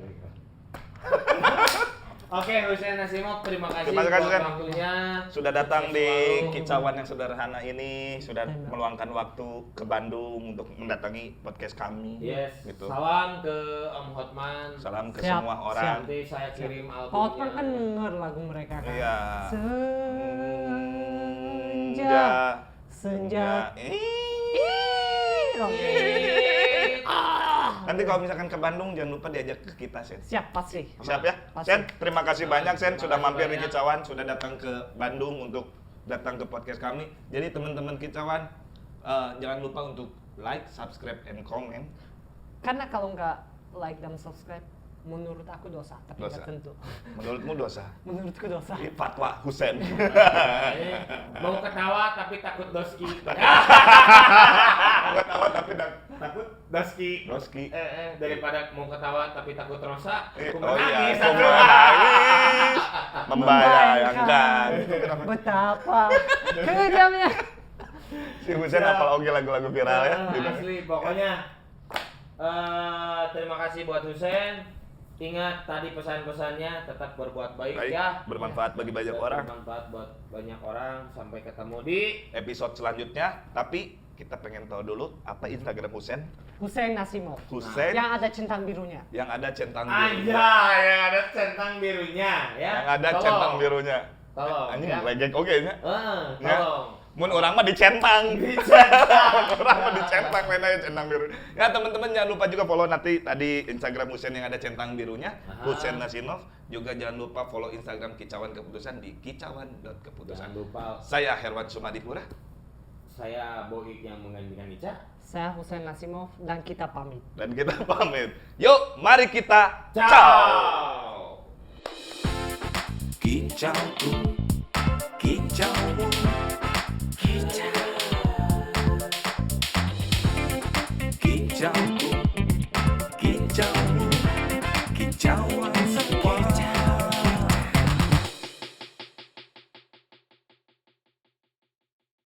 Oke, Husen Nasimov, terima kasih Terima kasih, buat Sen. waktunya. Sudah datang Sukses di selalu. kicauan yang sederhana ini, sudah Enak. meluangkan waktu ke Bandung untuk mendatangi podcast kami. Yes. Gitu. Salam ke Om Hotman. Salam ke Siap, semua orang. Nanti saya kirim albumnya. Hotman kan denger lagu mereka kan. Iya. Senja. Senja. Oke. Nanti kalau misalkan ke Bandung jangan lupa diajak ke kita, Sen. Siap, pasti. Siap ya? Pasti. Sen, terima kasih banyak Sen Terima sudah kasih mampir di banyak. Kicauan, sudah datang ke Bandung untuk datang ke podcast kami. Jadi teman-teman Kicauan jangan lupa untuk like, subscribe, and comment. Karena kalau nggak like dan subscribe, menurut aku dosa, tapi nggak Dosa. tentu. Menurutmu dosa? Menurutku dosa. Ini fatwa Husen. Mau ketawa tapi takut doski. Ketawa tapi takut Doski. Roski. Daripada mau ketawa tapi takut rosa. Aku Oh iya, menangis. aku menangis. Membayangkan. Betapa kejamnya. Si Husen apal oge lagu-lagu viral ya. Asli, pokoknya terima kasih buat Husen. Ingat tadi pesan-pesannya, tetap berbuat baik, Baik, ya. bermanfaat bagi banyak orang. Bermanfaat buat banyak orang. Sampai ketemu di Episode selanjutnya, tapi kita pengen tahu dulu apa Instagram Husen. Husein Nasimov. Husein Yang ada centang birunya. yang ada centang birunya. Aja yang ada centang birunya, ya. Yang ada Tolong. centang birunya. Tolong, Anjing ya. legek oke nya. Ya. Tolong. Mun orang mah dicentang. Dicentang. Orang mah dicentang lain aja centang biru. Ya teman-teman jangan lupa juga follow nanti tadi Instagram Husen yang ada centang birunya, Aha. Husen Nasimov. Juga jangan lupa follow Instagram Kicauan Keputusan di kicauan.keputusan. Jangan lupa, Saya Herwan Sumadipura. saya Boik yang menggantikan Ica. Saya Husein Nasimov dan kita pamit. Dan kita pamit. Yuk, mari kita Ciao. Kicauku, kicaumu, kicau. Kicauku,